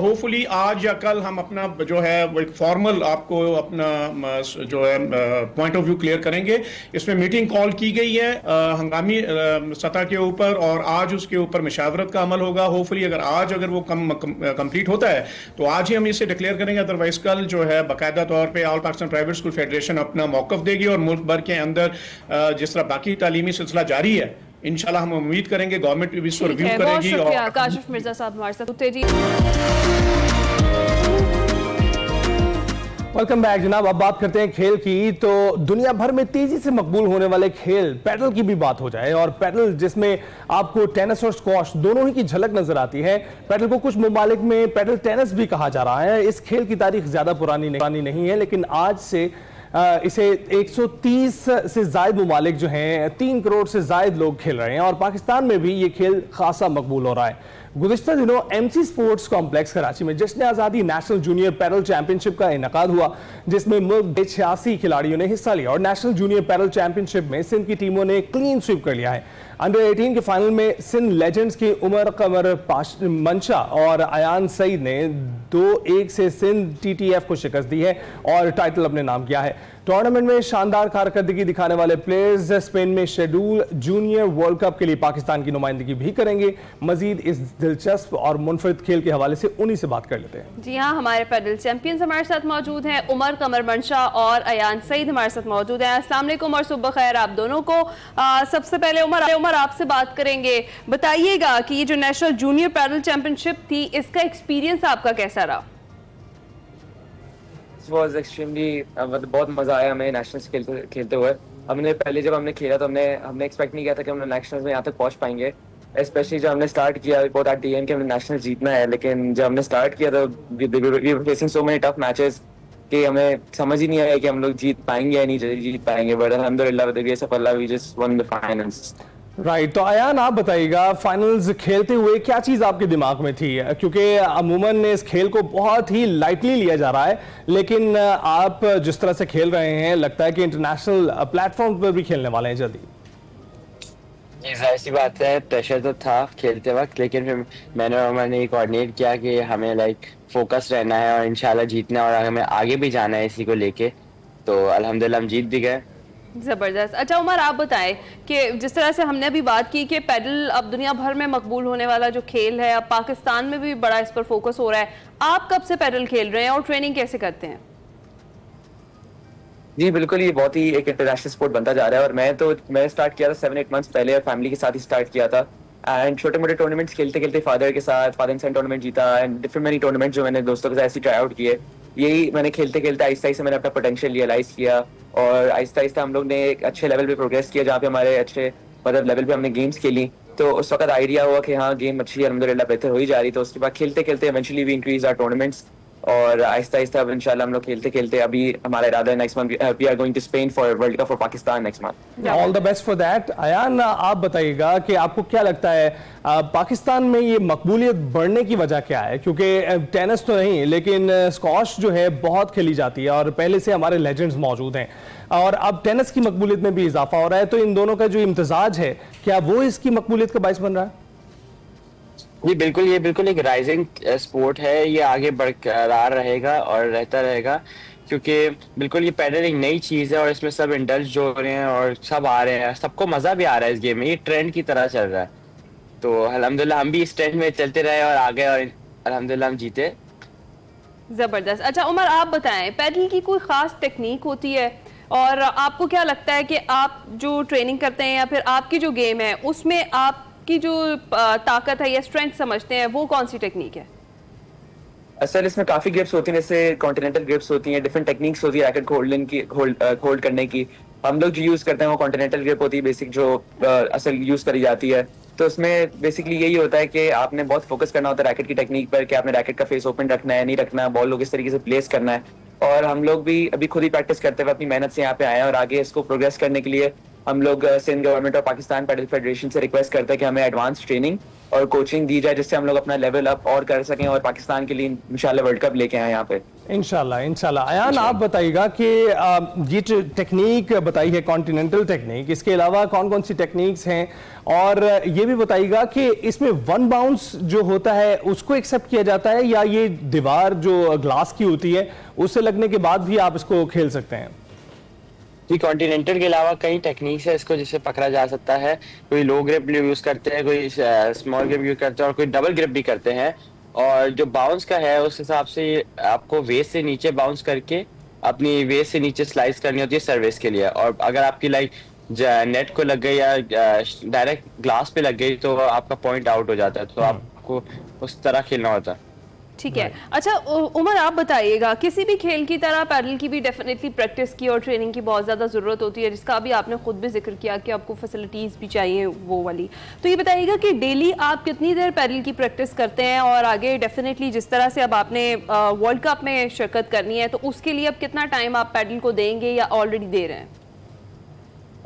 होपफुली आज या कल हम अपना जो है वो एक फॉर्मल आपको अपना जो है पॉइंट ऑफ व्यू क्लियर करेंगे। इसमें मीटिंग कॉल की गई है हंगामी सतह के ऊपर, और आज उसके ऊपर मशावरत का अमल होगा। होपफुली अगर वो कंप्लीट होता है तो आज ही हम इसे डिक्लेयर करेंगे, अदरवाइज कल जो है बाकायदा तौर पर all Pakistan private school federation अपना मौकफ देगी और मुल्क भर के अंदर जिस तरह बाकी तालीमी सिलसिला जारी है, इंशाल्लाह हम उम्मीद करेंगे गवर्नमेंट भी इसको रिव्यू करेगी। और काशिफ मिर्जा साहब हमारे साथ थे जी। वेलकम बैक जनाब। अब बात करते हैं खेल की। तो दुनिया भर में तेजी से मकबूल होने वाले खेल पैडल की भी बात हो जाए, और पैडल जिसमें आपको टेनिस और स्क्वॉश दोनों ही की झलक नजर आती है। पैडल को कुछ ममालिक में पैडल टेनिस भी कहा जा रहा है। इस खेल की तारीख ज्यादा पुरानी नहीं है, लेकिन आज से इसे 130 से जायद ममालिक जो हैं 3 करोड़ से जायद लोग खेल रहे हैं, और पाकिस्तान में भी ये खेल खासा मकबूल हो रहा है। गुज़िश्ता दिनों एमसी स्पोर्ट्स कॉम्प्लेक्स कराची में जश्न आज़ादी नेशनल जूनियर पैडल चैंपियनशिप का इनेकाद हुआ, जिसमें मुल्क के 86 खिलाड़ियों ने हिस्सा लिया, और नेशनल जूनियर पैडल चैंपियनशिप में सिंध की टीमों ने क्लीन स्वीप कर लिया है। अंडर 18 के फाइनल में सिंध लेजेंड्स की उमर कमर मंशा और अयान सईद ने 2-1 से सिंध TTF को शिकस्त दी है और टाइटल अपने नाम किया है। टूर्नामेंट में शानदार कारकर्दगी दिखाने वाले प्लेयर्स स्पेन में शेड्यूल जूनियर वर्ल्ड कप के लिए पाकिस्तान की नुमाइंदगी भी करेंगे। मजीद इस दिलचस्प और मुनफरिद खेल के हवाले से उन्हीं से बात कर लेते हैं। जी हाँ, हमारे पैडल चैंपियंस हमारे साथ मौजूद हैं। उमर कमर मंशा और अयान सईद हमारे साथ मौजूद हैं। अस्सलाम वालेकुम और सुबह खैर आप दोनों को। सबसे पहले उमर आपसे बात करेंगे। बताइएगा कि ये जो नेशनल जूनियर पैडल चैंपियनशिप थी, इसका एक्सपीरियंस आपका कैसा रहा? वाज एक्सट्रीमली बहुत मजा आया हमें नेशनल्स खेलते हुए। जब हमने खेला तो हमने एक्सपेक्ट नहीं किया था कि हम नेशनल्स में यहाँ तक पहुँच पाएंगे, स्पेशली जब हमने स्टार्ट किया बहुत आर टीएम के हमने नेशनल जीतना है, लेकिन जब हमने स्टार्ट किया तो we were facing so many tough matches कि हमें समझ ही नहीं आया कि हम लोग जीत पाएंगे या नहीं जीत पाएंगे, बट अल्हम्दुलिल्लाह with the grace of Allah we just won the finals. Right, तो अयान आप बताइएगा, फाइनल्स खेलते हुए क्या चीज़ आपके दिमाग में थी? क्योंकि अमूमन इस खेल को बहुत ही लाइटली लिया जा रहा है, लेकिन आप जिस तरह से खेल रहे हैं लगता है कि इंटरनेशनल प्लेटफॉर्म पर भी खेलने वाले हैं जल्दी। जाहिर सी बात है, प्रेशर तो था खेलते वक्त, लेकिन फिर मैंने और मैंने कोऑर्डिनेट किया कि हमें फोकस रहना है और इंशाल्लाह जीतना, और हमें आगे भी जाना है इसी को लेके, तो अल्हम्दुलिल्लाह हम जीत भी गए। ज़बरदस्त। अच्छा उमर, आप बताएं कि जिस तरह से हमने अभी बात की कि पैडल अब दुनिया भर में मकबूल होने वाला जो खेल है, अब पाकिस्तान में भी बड़ा इस पर फोकस हो रहा है। आप कब से पैडल खेल रहे हैं और ट्रेनिंग कैसे करते हैं? जी बिल्कुल, ये बहुत ही एक इंटरनेशनल स्पोर्ट बनता जा रहा है, और मैं स्टार्ट किया था 7-8 मंथ्स पहले, फैमिली के साथ ही स्टार्ट किया था, एंड छोटे मोटे टूर्नामेंट्स खेलते खेलते फादर एंड सन टूर्नामेंट जीता, एंड डिफरेंट मेनी टूर्नामेंट जो मैंने दोस्तों के साथ ऐसे ट्राई आउट किए। यही मैंने खेलते खेलते आहिस्ता आहिस्ता मैंने अपना पोटेंशियल रियलाइज किया, और आहिस्ता आहिस्ता हम लोग ने एक अच्छे लेवल पे प्रोग्रेस किया, जहाँ पे हमारे अच्छे लेवल पे हमने गेम्स खेली। तो उस वक्त आइडिया हुआ कि हाँ गेम अच्छी है, अल्हम्दुलिल्लाह बेहतर हो ही जा रही। तो उसके बाद खेलते खेलते eventually we increase our tournaments, और आहिस्ता आहिस्ता अब इंशाल्लाह हम लोग खेलते खेलते अभी हमारा इरादा है next month we are going to Spain for world cup for Pakistan next month. All the best for that. Ayaan, आप बताइएगा कि आपको क्या लगता है पाकिस्तान में ये मकबूलियत बढ़ने की वजह क्या है? क्योंकि टेनिस तो नहीं, लेकिन स्क्वॉश जो है बहुत खेली जाती है और पहले से हमारे लेजेंड्स मौजूद हैं, और अब टेनिस की मकबूलियत में भी इजाफा हो रहा है। तो इन दोनों का जो इम्तिजाज है, क्या वो इसकी मकबूलियत का बाइस बन रहा है? ये बिल्कुल एक राइजिंग स्पोर्ट है, ये आगे बरकरार रहेगा और रहता रहेगा, क्योंकि बिल्कुल ये पैडल एक नई चीज़ है और इसमें सब इंडल्ज हो रहे हैं और सब आ रहे हैं, सबको मज़ा भी आ रहा है इस गेम में, ये ट्रेंड की तरह चल रहा है। तो अल्हम्दुलिल्लाह हम भी इस ट्रेंड में चलते रहे और आगे, और अल्हम्दुलिल्लाह हम जीते। ज़बरदस्त। अच्छा उमर, आप बताएं, पैडल की कोई ख़ास टेक्निक होती है, और आपको क्या लगता है कि आप जो ट्रेनिंग करते हैं या फिर आपकी जो गेम है उसमें आप की जो ताकत है या स्ट्रेंथ समझते हैं, वो कौन सी टेक्निक है? असल इसमें काफी ग्रिप्स होती हैं, जैसे कॉन्टिनेंटल ग्रिप्स होती हैं, डिफरेंट टेक्निक्स होती है रैकेट होल्ड करने की। हम लोग जो यूज करते हैं वो कॉन्टिनेंटल ग्रिप होती है बेसिक, जो असल यूज करी जाती है। तो उसमें बेसिकली यही होता है कि आपने बहुत फोकस करना होता है रैकेट की टेक्निक पर, कि आपने रैकेट का फेस ओपन रखना है, नहीं रखना है, बॉल को किस तरीके से प्लेस करना है। और हम लोग भी अभी खुद ही प्रैक्टिस करते हुए अपनी मेहनत से यहाँ पे आए हैं, और आगे इसको प्रोग्रेस करने के लिए हम लोग सिंध गवर्नमेंट और पाकिस्तान पैडल फेडरेशन से रिक्वेस्ट करते हैं कि हमें एडवांस ट्रेनिंग और कोचिंग दी जाए, जिससे हम लोग अपना लेवल अप और कर सकें और पाकिस्तान के लिए इंशाल्लाह वर्ल्ड कप लेके आए यहाँ पे। इंशाल्लाह। अयान, आप बताइएगा कि ये टेक्निक बताई है कॉन्टिनेंटल टेक्निक, इसके अलावा कौन कौन सी टेक्निक्स हैं, और ये भी बताइएगा कि इसमें वन बाउंस जो होता है उसको एक्सेप्ट किया जाता है या ये दीवार जो ग्लास की होती है उससे लगने के बाद भी आप इसको खेल सकते हैं? जी, कॉन्टिनेंटल के अलावा कई टेक्निक्स है इसको जिससे पकड़ा जा सकता है। कोई लो ग्रिप यूज करते हैं, कोई स्मॉल ग्रिप यूज करते हैं और कोई डबल ग्रिप भी करते हैं। और जो बाउंस का है उस हिसाब से आपको वेस्ट से नीचे बाउंस करके अपनी वेस्ट से नीचे स्लाइस करनी होती है सर्विस के लिए। और अगर आपकी नेट को लग गई या डायरेक्ट ग्लास पे लग गई तो आपका पॉइंट आउट हो जाता है, तो आपको उस तरह खेलना होता है। ठीक है। अच्छा उमर, आप बताइएगा, किसी भी खेल की तरह पैडल की भी डेफिनेटली प्रैक्टिस की और ट्रेनिंग की बहुत ज़्यादा ज़रूरत होती है, जिसका अभी आपने खुद भी जिक्र किया कि आपको फैसिलिटीज़ भी चाहिए वो वाली। तो ये बताइएगा कि डेली आप कितनी देर पैडल की प्रैक्टिस करते हैं, और आगे डेफिनेटली जिस तरह से अब आपने वर्ल्ड कप में शिरकत करनी है तो उसके लिए अब कितना टाइम आप पैडल को देंगे या ऑलरेडी दे रहे हैं?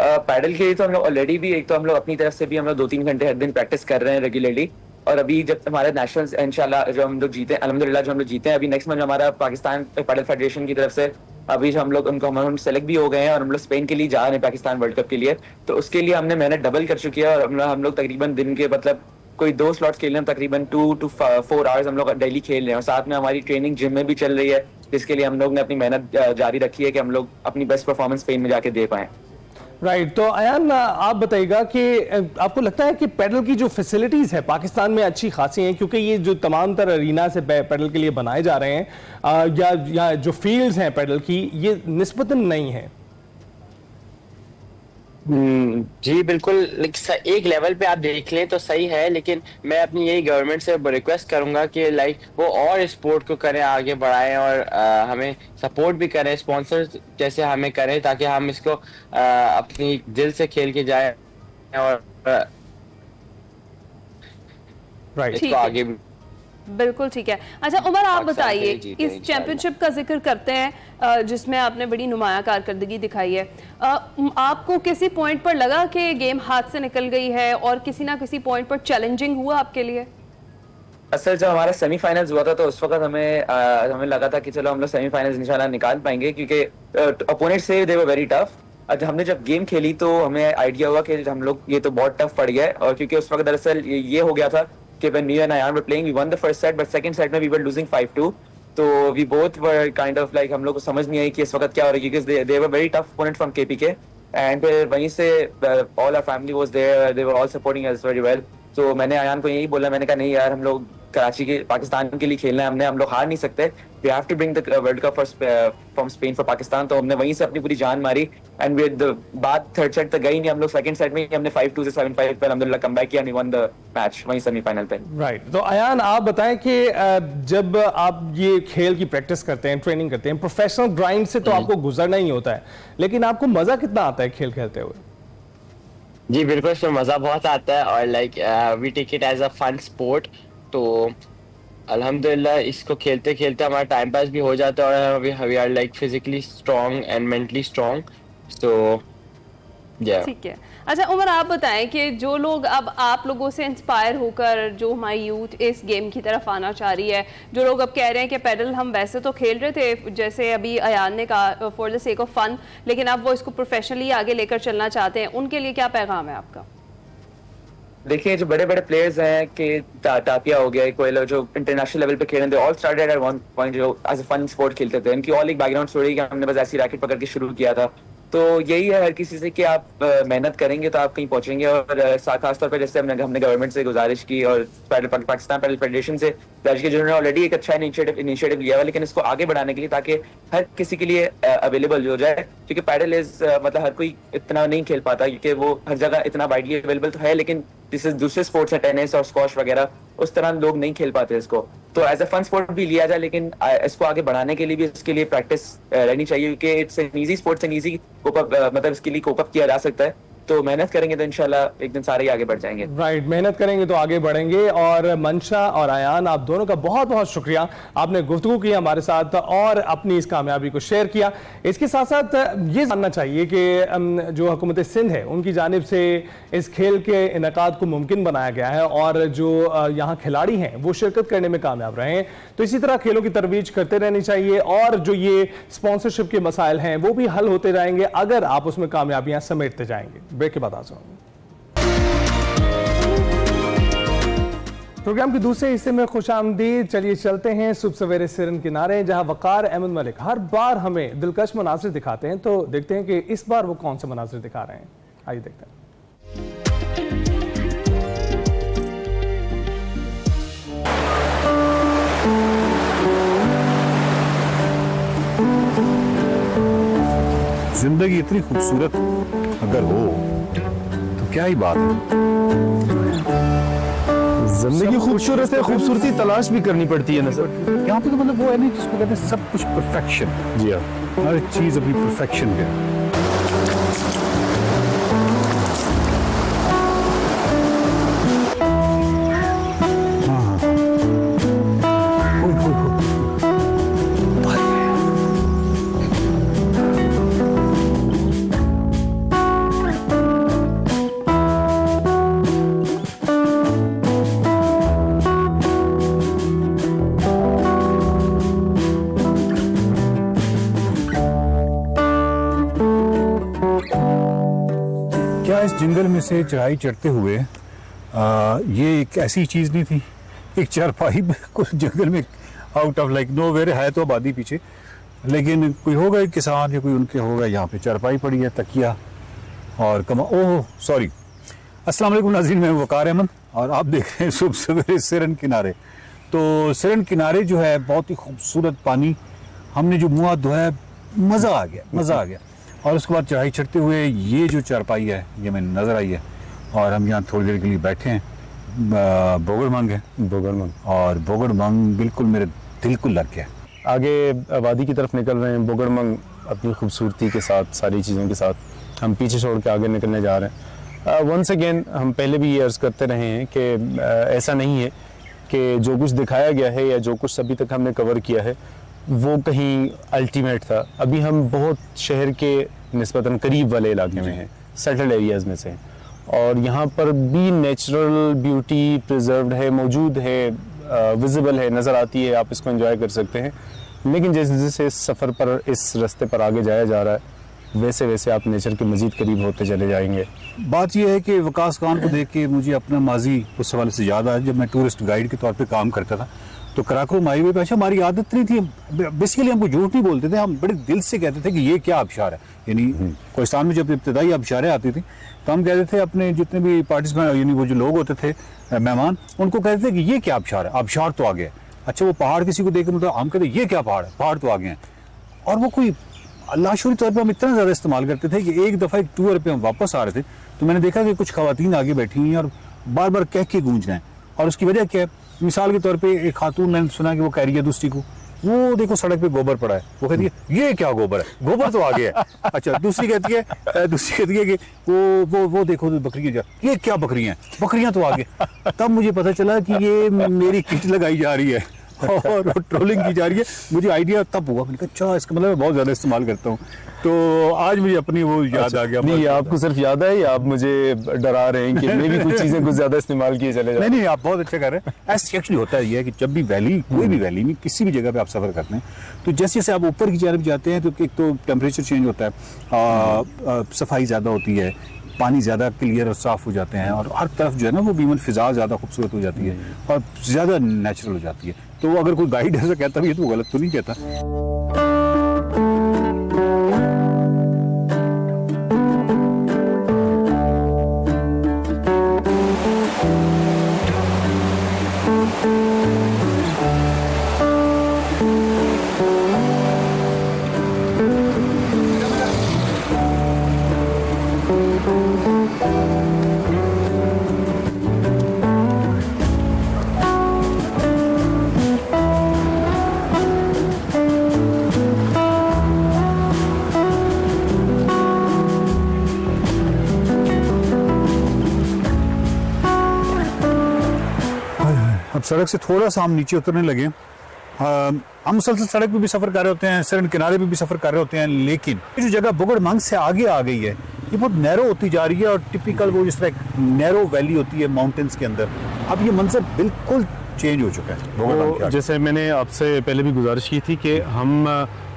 पैडल के लिए तो हम लोग ऑलरेडी भी एक तो हम लोग अपनी तरफ से भी हम लोग 2-3 घंटे हर दिन प्रैक्टिस कर रहे हैं रेगुलरली। और अभी जब हमारे नेशनल्स इंशाल्लाह जो हम लोग जीते, अल्हम्दुलिल्लाह जो हम लोग जीते हैं, अभी नेक्स्ट मंथ हमारा पाकिस्तान पैडल फेडरेशन की तरफ से अभी हम लोग हम सेलेक्ट भी हो गए हैं और हम लोग स्पेन के लिए जा रहे हैं पाकिस्तान वर्ल्ड कप के लिए। तो उसके लिए हमने मेहनत डबल कर चुकी है और हम लोग तकरीबन दिन के मतलब कोई 2 स्लॉट्स खेल रहे हैं, तकरीबन 2 to 4 आवर्स हम लोग डेली खेल रहे हैं। और साथ में हमारी ट्रेनिंग जिम में भी चल रही है, जिसके लिए हम लोग ने अपनी मेहनत जारी रखी है कि हम लोग अपनी बेस्ट परफॉर्मेंस स्पेन में जाके दे पाएं। राइट। तो अयान, आप बताइएगा कि आपको लगता है कि पैडल की जो फैसिलिटीज़ है पाकिस्तान में अच्छी खासी हैं, क्योंकि ये जो तमाम तरह अरीना से पैडल के लिए बनाए जा रहे हैं या जो फील्ड्स हैं पैडल की, ये निस्बतन नहीं है? जी बिल्कुल, एक लेवल पे आप देख लें तो सही है, लेकिन मैं अपनी यही गवर्नमेंट से रिक्वेस्ट करूंगा कि वो और स्पोर्ट को करें, आगे बढ़ाएं और हमें सपोर्ट भी करें, स्पॉन्सर जैसे हमें करें, ताकि हम इसको अपनी दिल से खेल के जाएं और इसको आगे भी। बिल्कुल ठीक है। अच्छा उमर, आप बताइए, इस चैंपियनशिप का जिक्र करते हैं जिसमें आपने बड़ी नुमाया कारकर्दगी दिखाई है, आपको किसी पॉइंट पर लगा कि गेम हाथ से निकल गई है और किसी ना किसी पॉइंट पर चैलेंजिंग हुआ आपके लिए? असल जब हमारा सेमीफाइनल्स हुआ था तो उस वक्त हमें लगा था कि चलो हम लोग सेमीफाइनल्स इंशाल्लाह निकाल पाएंगे, क्योंकि अपोनेंट से दे वर वेरी टफ। हमने जब गेम खेली तो हमें आइडिया हुआ कि हम लोग ये तो बहुत टफ पड़ गया है, और क्योंकि उस वक्त दरअसल ये हो गया था कि when me and Ayan were playing, we won the first set, but second set में we were losing 5-2. तो we both were kind of like, हम लोग को समझ नहीं आई कि इस वक्त क्या हो रहा है, क्योंकि they were very tough opponent from KPK, and फिर वहीं से all our family was there, they were all supporting us very well. तो मैंने आयान को यही बोला, मैंने कहा नहीं यार, हम लोग कराची के पाकिस्तान के लिए खेलना है, हम लोग हार नहीं सकते, we have to bring the world cup from Spain for Pakistan। तो हमने वहीं से अपनी पूरी जान मारी, and with बात थर्ड सेट तक गई नहीं, हम लोग सेकंड सेट में ही हमने 5-2 से 7-5 पे अल्हम्दुलिल्लाह कमबैक किया, वी वन द मैच वहीं सेमीफाइनल पे। राइट। तो अयान, आप बताएं कि जब आप ये खेल की प्रैक्टिस करते हैं, ट्रेनिंग करते हैं, प्रोफेशनल ग्राइंड से तो आपको गुजरना ही होता है, लेकिन आपको मजा कितना आता है खेल खेलते हुए? जी बिल्कुल, इसमें मजा बहुत आता है और we take it as a fun sport. तो अल्हम्दुलिल्लाह इसको खेलते खेलते हमारा टाइम पास भी हो जाता है और we are physically strong and mentally strong. So ठीक है। अच्छा उमर, आप बताएं कि जो लोग अब आप लोगों से इंस्पायर होकर, जो हमारी यूथ इस गेम की तरफ आना चाह रही है, जो लोग अब कह रहे हैं कि पैडल हम वैसे तो खेल रहे थे जैसे अभी अयान ने कहा for the sake of fun, लेकिन अब वो इसको प्रोफेशनली आगे लेकर चलना चाहते हैं, उनके लिए क्या पैगाम है आपका? देखिए, जो बड़े बड़े प्लेयर्स हैं कि टापिया हो गया, कोई लोग जो इंटरनेशनल लेवल पे खेल रहे थे, all started at one point जो एज अ फन स्पोर्ट खेलते थे। इनकी ऑल एक बैकग्राउंड स्टोरी कि हमने बस ऐसी रैकेट पकड़ के शुरू किया था। तो यही है हर किसी से कि आप मेहनत करेंगे तो आप कहीं पहुंचेंगे। और खासतौर पर जैसे हमने गवर्नमेंट से गुजारिश की और पाकिस्तान पैडल फेडरेशन से जिन्होंने ऑलरेडी एक अच्छा इनिशिएटिव लिया हुआ, लेकिन इसको आगे बढ़ाने के लिए ताकि हर किसी के लिए अवेलेबल हो जाए, क्योंकि पैडल इज मतलब हर कोई इतना नहीं खेल पाता, क्योंकि वो हर जगह इतना वाइडली अवेलेबल तो है, लेकिन जैसे दूसरे स्पोर्ट्स है टेनिस और स्क्वॉश वगैरह, उस तरह लोग नहीं खेल पाते इसको। तो एज अ फन स्पोर्ट भी लिया जाए, लेकिन इसको आगे बढ़ाने के लिए भी इसके लिए प्रैक्टिस रहनी चाहिए, क्योंकि it's an easy sports and easy cope up, मतलब इसके लिए कोप अप किया जा सकता है। तो मेहनत करेंगे तो इंशाल्लाह एक दिन सारे ही आगे बढ़ जाएंगे। राइट, मेहनत करेंगे तो आगे बढ़ेंगे। और मंशा और आयान, आप दोनों का बहुत बहुत शुक्रिया, आपने गुफ्तगू की हमारे साथ और अपनी इस कामयाबी को शेयर किया। इसके साथ साथ ये जानना चाहिए कि जो हुकूमत सिंध है उनकी जानिब से इस खेल के इनेकाद को मुमकिन बनाया गया है और जो यहाँ खिलाड़ी हैं वो शिरकत करने में कामयाब रहे हैं। तो इसी तरह खेलों की तरवीज करते रहनी चाहिए और जो ये स्पॉन्सरशिप के मसाइल हैं वो भी हल होते जाएंगे अगर आप उसमें कामयाबियां समेटते जाएंगे। ब्रेक के बाद आ जाऊंगा। प्रोग्राम के दूसरे हिस्से में खुशामदीद। चलिए चलते हैं सुबह सवेरे सिरन किनारे, जहां वकार अहमद मलिक हर बार हमें दिलकश मनाजिर दिखाते हैं। तो देखते हैं कि इस बार वो कौन से मनाजिर दिखा रहे हैं। आइए देखते हैं। जिंदगी इतनी खूबसूरत अगर हो तो क्या ही बात है। जिंदगी खूबसूरत है, खूबसूरती तलाश भी करनी पड़ती है ना सर। यहाँ पे तो मतलब वो है नहीं जिसको कहते हैं सब कुछ परफेक्शन। जी हाँ, हर चीज अपनी परफेक्शन है। जंगल में से चढ़ाई चढ़ते हुए ये एक ऐसी चीज नहीं थी, एक चारपाई कुछ जंगल में out of like nowhere है तो आबादी पीछे, लेकिन कोई होगा एक किसान या कोई उनके होगा, यहाँ पे चारपाई पड़ी है, तकिया और ओह सॉरी। अस्सलाम वालेकुम नाज़रीन, मैं वकार अहमद और आप देख रहे हैं सुबह सवेरे सिरन किनारे। तो सिरन किनारे जो है बहुत ही खूबसूरत पानी, हमने जो मुँह धोया मज़ा आ गया, मज़ा आ गया। और उसके बाद चढ़ाई चढ़ते हुए ये जो चारपाई है ये मैंने नज़र आई है और हम यहाँ थोड़ी देर के लिए बैठे हैं। बोगड़मंग है, बोगड़मंग, और बोगड़मंग बिल्कुल मेरे दिल को लग गया। आगे वादी की तरफ निकल रहे हैं। बोगड़मंग अपनी खूबसूरती के साथ, सारी चीज़ों के साथ हम पीछे छोड़ के आगे निकलने जा रहे हैं। वंस अगेन हम पहले भी ये अर्ज़ करते रहे हैं कि ऐसा नहीं है कि जो कुछ दिखाया गया है या जो कुछ अभी तक हमने कवर किया है वो कहीं अल्टीमेट था। अभी हम बहुत शहर के निस्बतन करीब वाले इलाके में हैं, सेटल्ड एरियाज़ में से हैं, और यहाँ पर भी नेचुरल ब्यूटी प्रिजर्व्ड है, मौजूद है, विजिबल है, नज़र आती है, आप इसको एंजॉय कर सकते हैं। लेकिन जैसे जैसे इस सफ़र पर, इस रास्ते पर आगे जाया जा रहा है वैसे वैसे आप नेचर के मज़ीद करीब होते चले जाएंगे। बात यह है कि वकास खान को देख के मुझे अपना माजी उस हवाले से याद आया जब मैं टूरिस्ट गाइड के तौर पर काम करता था। तो कराकोरम हाईवे पे अच्छा हमारी आदत नहीं थी, बेसिकली हमको झूठ नहीं बोलते थे, हम बड़े दिल से कहते थे कि ये क्या आबशार है। यानी कोहिस्तान में जब इब्तदाई आबशारें आती थी तो हम कहते थे अपने जितने भी पार्टिसिपेंट यानी वो जो लोग होते थे मेहमान, उनको कहते थे कि ये क्या आबशार है, आबशार तो आ गया। अच्छा वो पहाड़ किसी को देख मतलब हम कहते ये क्या पहाड़ है, पहाड़ तो आ गए हैं। और वो कोई लाशुरी तौर पर हम इतना ज़्यादा इस्तेमाल करते थे कि एक दफ़ा एक टूर पर हम वापस आ रहे थे तो मैंने देखा कि कुछ खवातीन आगे बैठी हुई हैं और बार बार कह के गूंज रहे हैं। और उसकी वजह क्या है, मिसाल के तौर पे एक खातून मैंने सुना कि वो कह रही है दूसरी को, वो देखो सड़क पे गोबर पड़ा है, वो कहती है ये क्या गोबर है, गोबर तो आ गया है। अच्छा दूसरी कहती है कि वो देखो बकरियां, ये क्या बकरियां, बकरियां तो आ गए। तब मुझे पता चला कि ये मेरी किट लगाई जा रही है और ट्रोलिंग की जा रही है। मुझे आइडिया तब हुआ, मैंने कहा अच्छा इसका मतलब मैं बहुत ज़्यादा इस्तेमाल करता हूँ। तो आज मुझे अपनी वो याद आ गया। नहीं आपको सिर्फ याद है या आप मुझे डरा रहे हैं कि मैं भी कुछ चीज़ें कुछ ज़्यादा इस्तेमाल किए चले जाए? नहीं आप बहुत अच्छा कर रहे हैं। ऐसा एक्चुअली होता है ये कि जब भी वैली, कोई भी वैली में किसी भी जगह पे आप सफ़र करते हैं तो जैसे जैसे आप ऊपर की जानब जाते हैं तो एक तो टेम्परेचर चेंज होता है, सफाई ज़्यादा होती है, पानी ज़्यादा क्लियर और साफ़ हो जाते हैं और हर तरफ जो है ना वो बीमन फ़िज़ा ज़्यादा खूबसूरत हो जाती है और ज़्यादा नेचुरल हो जाती है। तो अगर कोई गाइड ऐसा कहता भी है तो वो गलत तो नहीं कहता। अब सड़क से थोड़ा सा हम नीचे उतरने लगे। हम मुसलसल सड़क पे भी सफ़र कर रहे होते हैं, सरन किनारे पे भी सफ़र कर रहे होते हैं, लेकिन ये जो जगह बुगड़मंग से आगे आ गई है ये बहुत नैरो होती जा रही है और टिपिकल वो जिस तरह नैरो वैली होती है माउंटेन्स के अंदर, अब ये मंजर बिल्कुल चेंज हो चुका है। तो जैसे मैंने आपसे पहले भी गुजारिश की थी कि हम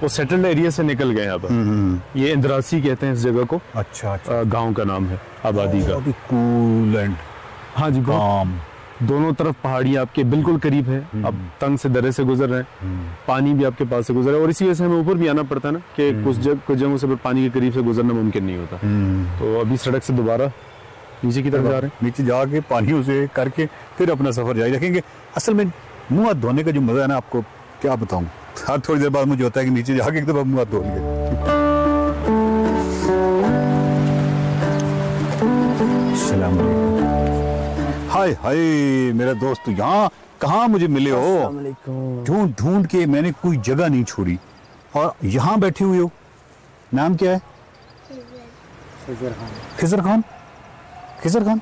वो सेटल्ड एरिया से निकल गए। अब ये इंद्रासी कहते हैं इस जगह को। अच्छा, गांव का नाम है आबादी का। कूल एंड हाँ जी, दोनों तरफ पहाड़ी आपके बिल्कुल करीब है। अब तंग से दरे से गुजर रहे हैं, पानी भी आपके पास से गुजर रहा है और इसी वजह से हमें ऊपर भी आना पड़ता है ना कि कुछ जगहों से पानी के करीब से गुजरना मुमकिन नहीं होता। तो अभी सड़क से दोबारा नीचे की तरफ जा रहे हैं, नीचे जाके पानियों से करके फिर अपना सफर जारी रखेंगे। असल में मुंह हाथ धोने का जो मजा है ना, आपको क्या बताऊं, हर थोड़ी देर बाद मुझे होता है कि नीचे जाके एक दफा मुंह हाथ धो लिए। हाय हाय मेरा दोस्त, यहाँ कहाँ मुझे मिले हो? ढूंढ ढूंढ के मैंने कोई जगह नहीं छोड़ी और यहाँ बैठे हुए हो। नाम क्या है? खिजर खान। खिजर खान,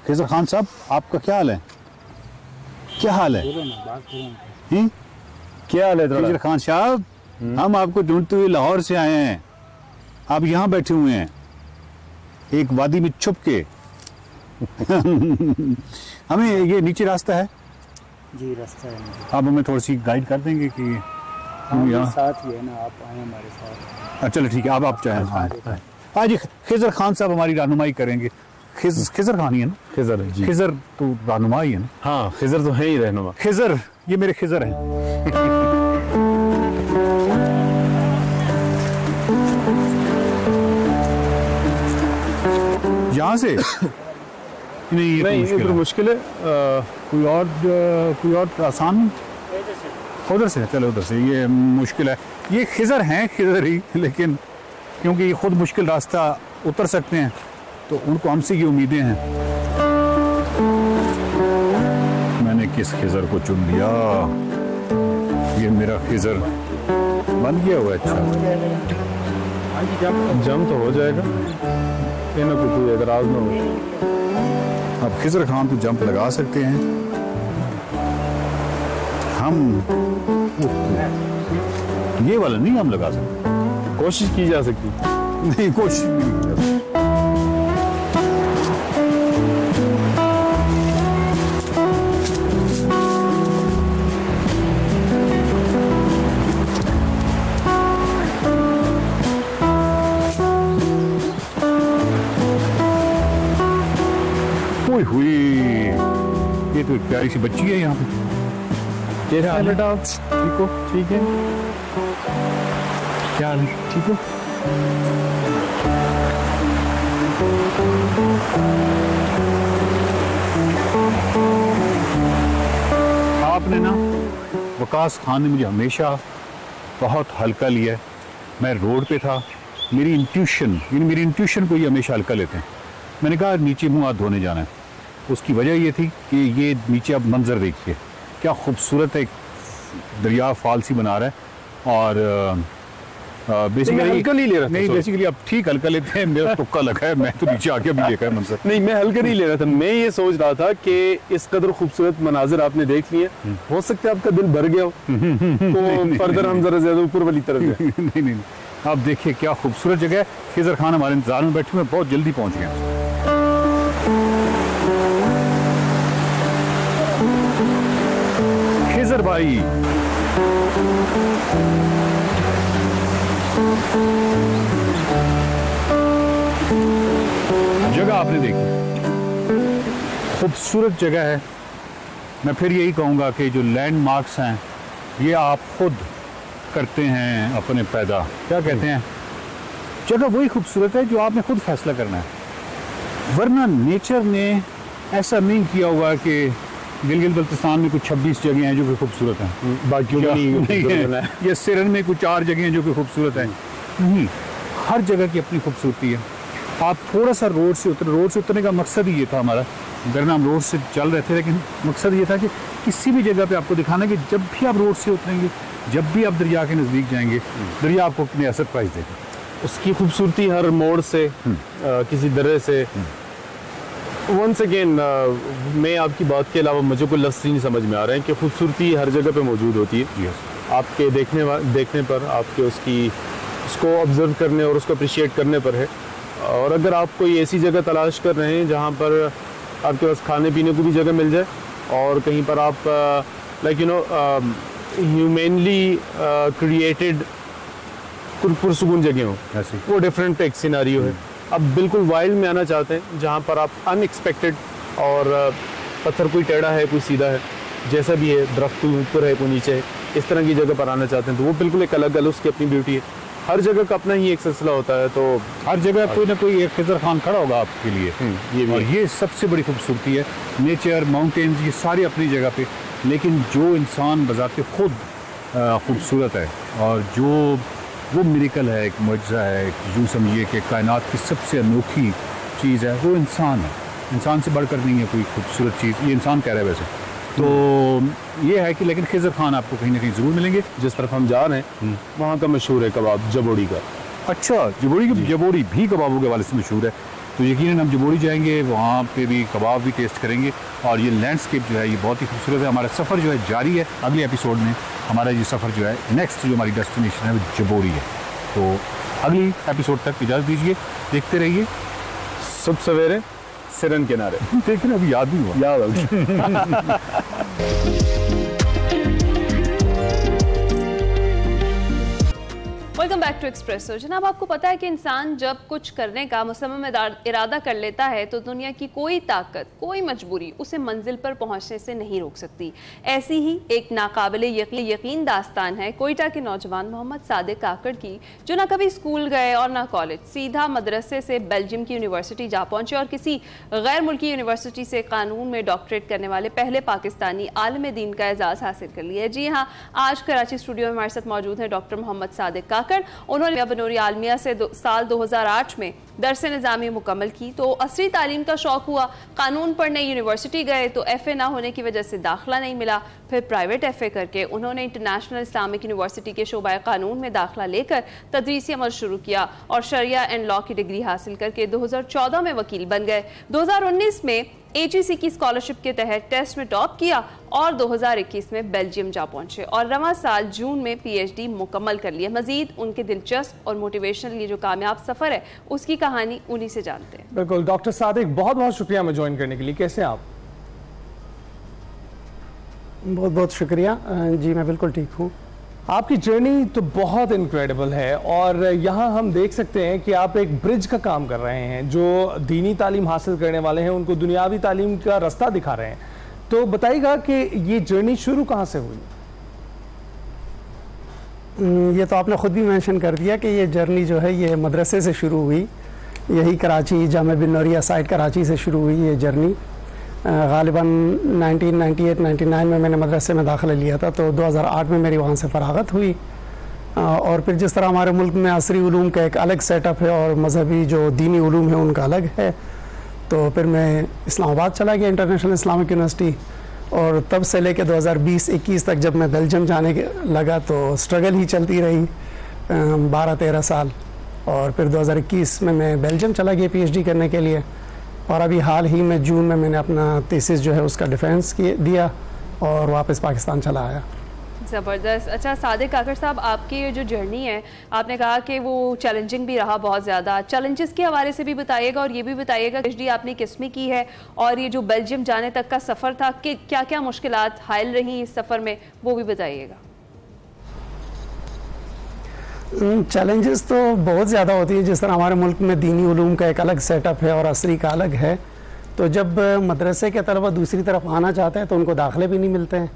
खिजर खान साहब, आपका क्या हाल है? क्या हाल है? क्या हाल है? खिजर खान साहब, हम आपको ढूंढते हुए लाहौर से आए हैं, आप यहाँ बैठे हुए हैं एक वादी में छुप के। हमें ये नीचे रास्ता है जी, रास्ता है। आप हमें थोड़ी सी गाइड कर देंगे कि यहाँ साथ ही है ना, आप आए हमारे साथ। चलो ठीक है, आप चाहें। हाँ जी, खिजर खान साहब हमारी रहनुमाई करेंगे। खिजर खान ही है ना? खिजर है जी। खिजर तो रहनुमा ही है ना? हाँ, खिजर तो है ही रहनुमा। खिजर, ये मेरे खिजर हैं। यहाँ से नहीं, ये तो मुश्किल है। कोई और आसान, उधर से। चलो उधर से, ये मुश्किल है। ये खिजर हैं, खिजर ही, लेकिन क्योंकि ये खुद मुश्किल रास्ता उतर सकते हैं तो उनको हमसे ये उम्मीदें हैं। मैंने किस खिजर को चुन लिया? ये मेरा खिजर बन गया हुआ। अच्छा, जम तो हो जाएगा, ना कोई एतराज ना हो। अब खिजर खान तो जंप लगा सकते हैं, हम ये वाला नहीं हम लगा सकते। कोशिश की जा सकती नहीं, कोशिश भी नहीं की जा सकती। हुई, ये तो एक प्यारी सी बच्ची है यहाँ पे। कैसे हाल बेटा? ठीक हो? ठीक है। क्या हाल है? ठीक हो? आपने ना, वकास खान ने मुझे हमेशा बहुत हल्का लिया है। मैं रोड पे था, मेरी इंट्यूशन को ये हमेशा हल्का लेते हैं। मैंने कहा नीचे मुंह हाथ धोने जाना है। उसकी वजह ये थी कि ये नीचे अब मंजर देखिए, क्या खूबसूरत है, एक दरिया फालसी बना रहा है। और बेसिकली हल्का नहीं ले रहा था। नहीं, बेसिकली अब ठीक हल्का लेते हैं, मेरा तुक्का लगा है, मैं तो नीचे आके भी देखा है मंजर। नहीं, मैं हल्का नहीं ले रहा था, मैं ये सोच रहा था कि इस कदर खूबसूरत मनाजिर आपने देख लिए, हो सकता है आपका दिल भर गया हो तो फर्दर हम जरा ज्यादा ऊपर वाली तरफ जाए। नहीं, आप देखिए क्या खूबसूरत जगह है। खिजर खान हमारे इंतजार में बैठे हुए, बहुत जल्दी पहुंच गए। खिजर भाई, जगह आपने देखी, खूबसूरत जगह है। मैं फिर यही कहूँगा कि जो लैंडमार्क्स हैं ये आप खुद करते हैं अपने पैदा। क्या कहते हैं, जगह वही खूबसूरत है जो आपने खुद फैसला करना है, वरना नेचर ने ऐसा नहीं किया हुआ कि गिलगित बल्तिस्तान में कुछ 26 जगह हैं जो कि खूबसूरत हैं, बाकी नहीं है, या सिरन में कुछ 4 जगह हैं जो कि खूबसूरत हैं। नहीं, हर जगह की अपनी खूबसूरती है। आप थोड़ा सा रोड से उतरने का मकसद ही ये था हमारा, वरना हम रोड से चल रहे थे, लेकिन मकसद ये था कि किसी भी जगह पे आपको दिखाना कि जब भी आप रोड से उतरेंगे, जब भी आप दरिया के नज़दीक जाएंगे, दरिया आपको अपने असर प्राइस देगा। उसकी खूबसूरती हर मोड़ से, किसी दर्रे से वंस अगेन मैं आपकी बात के अलावा मुझे कोई लफ्ज़ नहीं समझ में आ रहा है कि खूबसूरती हर जगह पे मौजूद होती है। आपके देखने पर, आपके उसको ऑब्जर्व करने और उसको अप्रिशिएट करने पर है। और अगर आप कोई ऐसी जगह तलाश कर रहे हैं जहाँ पर आपके पास खाने पीने को भी जगह मिल जाए और कहीं पर आप like you know humanly created पुरसुकून जगह हो, वो डिफरेंट एक सिनारियो है। आप बिल्कुल वाइल्ड में आना चाहते हैं जहाँ पर आप अनएक्सपेक्टेड और पत्थर कोई टेढ़ा है कोई सीधा है, जैसा भी है, दरख्त कोई ऊपर है कोई नीचे है, इस तरह की जगह पर आना चाहते हैं तो वो बिल्कुल एक अलग उसकी अपनी ब्यूटी है। हर जगह का अपना ही एक सिलसिला होता है, तो हर जगह कोई ना कोई एक खिजर खान खड़ा होगा आपके लिए। ये भी और ये सबसे बड़ी खूबसूरती है। नेचर, माउंटेन्स, ये सारी अपनी जगह पे, लेकिन जो इंसान बजाते खुद खूबसूरत है और जो वो मिरेकल है, एक मुआजिज़ा है, यूँ समझिए कि कायनात की सबसे अनोखी चीज़ है, वो इंसान है। इंसान से बढ़कर नहीं है कोई खूबसूरत चीज़, ये इंसान कह रहा है वैसे तो ये है कि लेकिन खिजर खान आपको कहीं ना कहीं ज़रूर मिलेंगे। जिस तरफ हम जा रहे हैं वहाँ का मशहूर है कबाब जबोड़ी का। अच्छा, जबोड़ी भी कबाबों के हवाले से मशहूर है, तो यकीनन हम जबोड़ी जाएंगे, वहाँ पे भी कबाब भी टेस्ट करेंगे। और ये लैंडस्केप जो है ये बहुत ही खूबसूरत है। हमारा सफ़र जो है जारी है, अगले एपिसोड में हमारा ये सफ़र जो है नेक्स्ट जो हमारी डेस्टिनेशन है वो जबोड़ी है। तो अगली एपिसोड तक इजाज़त दीजिए, देखते रहिए सुबह सवेरे सिरन किनारे। देखिए अभी याद नहीं हुआ, याद वेलकम बैक टू एक्सप्रेसो। जनाब, आपको पता है कि इंसान जब कुछ करने का मुसम्मम इरादा कर लेता है तो दुनिया की कोई ताकत, कोई मजबूरी उसे मंजिल पर पहुंचने से नहीं रोक सकती। ऐसी ही एक नाकाबिले यकीन दास्तान है कोयटा के नौजवान मोहम्मद सादिक काकड़ की, जो ना कभी स्कूल गए और ना कॉलेज, सीधा मदरसे से बेल्जियम की यूनिवर्सिटी जा पहुंचे और किसी गैर मुल्की यूनिवर्सिटी से कानून में डॉक्टरेट करने वाले पहले पाकिस्तानी आलिम दीन का एजाज़ हासिल कर लिया। जी हाँ, आज कराची स्टूडियो में हमारे साथ मौजूद है डॉक्टर मोहम्मद सादिक काकड़। उन्होंने बनूरी आलमिया से साल 2008 में दरस निज़ामी मुकम्मल की, तो असरी तालीम का शौक हुआ, कानून पढ़ने यूनिवर्सिटी गए तो FA ना होने की वजह से दाखिला नहीं मिला। फिर प्राइवेट FA करके उन्होंने इंटरनेशनल इस्लामिक यूनिवर्सिटी के शोबा कानून में दाखिला लेकर तदरीसी अमल शुरू किया और शरिया एंड लॉ की डिग्री हासिल करके 2014 में वकील बन गए। 2019 में HEC की स्कॉलरशिप के तहत टेस्ट में टॉप किया और 2021 में बेल्जियम जा पहुंचे और रवां साल जून में PhD मुकम्मल कर लिया। मजीद उनके दिलचस्प और मोटिवेशनल ये जो कामयाब सफ़र है उसकी कहानी उन्हीं से जानते हैं। बिल्कुल डॉक्टर सादिक, बहुत बहुत शुक्रिया हमें ज्वाइन करने के लिए। कैसे हैं आप? बहुत बहुत शुक्रिया जी, मैं बिल्कुल ठीक हूँ। आपकी जर्नी तो बहुत इनक्रेडिबल है और यहाँ हम देख सकते हैं कि आप एक ब्रिज का काम कर रहे हैं। जो दीनी तालीम हासिल करने वाले हैं उनको दुनियावी तालीम का रास्ता दिखा रहे हैं। तो बताइएगा कि ये जर्नी शुरू कहाँ से हुई? ये तो आपने ख़ुद भी मेंशन कर दिया कि ये जर्नी जो है ये मदरसे से शुरू हुई। यही कराची जामे बिन नौरिया साइड कराची से शुरू हुई ये जर्नी। ग़ालिबन 1998-99 में मैंने मदरसे में दाखिला लिया था, तो 2008 में मेरी वहाँ से फ़रागत हुई। और फिर जिस तरह हमारे मुल्क में असरी उलूम का एक अलग सेटअप है और मजहबी जो दीनी उलूम है उनका अलग है, तो फिर मैं इस्लामाबाद चला गया इंटरनेशनल इस्लामिक यूनिवर्सिटी। और तब से लेकर 2020-21 तक जब मैं बेल्जियम जाने लगा तो स्ट्रगल ही चलती रही 12-13 साल। और फिर 2021 में मैं बेल्जियम चला गया PhD करने के लिए और अभी हाल ही में जून में मैंने अपना थीसिस जो है उसका डिफेंस दिया और वापस पाकिस्तान चला आया। ज़बरदस्त। अच्छा सादिक काकड़ साहब, आपकी ये जो जर्नी है, आपने कहा कि वो चैलेंजिंग भी रहा बहुत ज़्यादा। चैलेंजेस के हवाले से भी बताइएगा और ये भी बताइएगा PhD आपने किसमें की है और ये जो बेल्जियम जाने तक का सफ़र था कि क्या क्या मुश्किलात हायल रही इस सफ़र में, वो भी बताइएगा। चैलेंजेस तो बहुत ज़्यादा होती है। जिस तरह हमारे मुल्क में दीनी उलूम का एक अलग सेटअप है और असरी का अलग है, तो जब मदरसे के तलबा दूसरी तरफ आना चाहते हैं तो उनको दाखिले भी नहीं मिलते हैं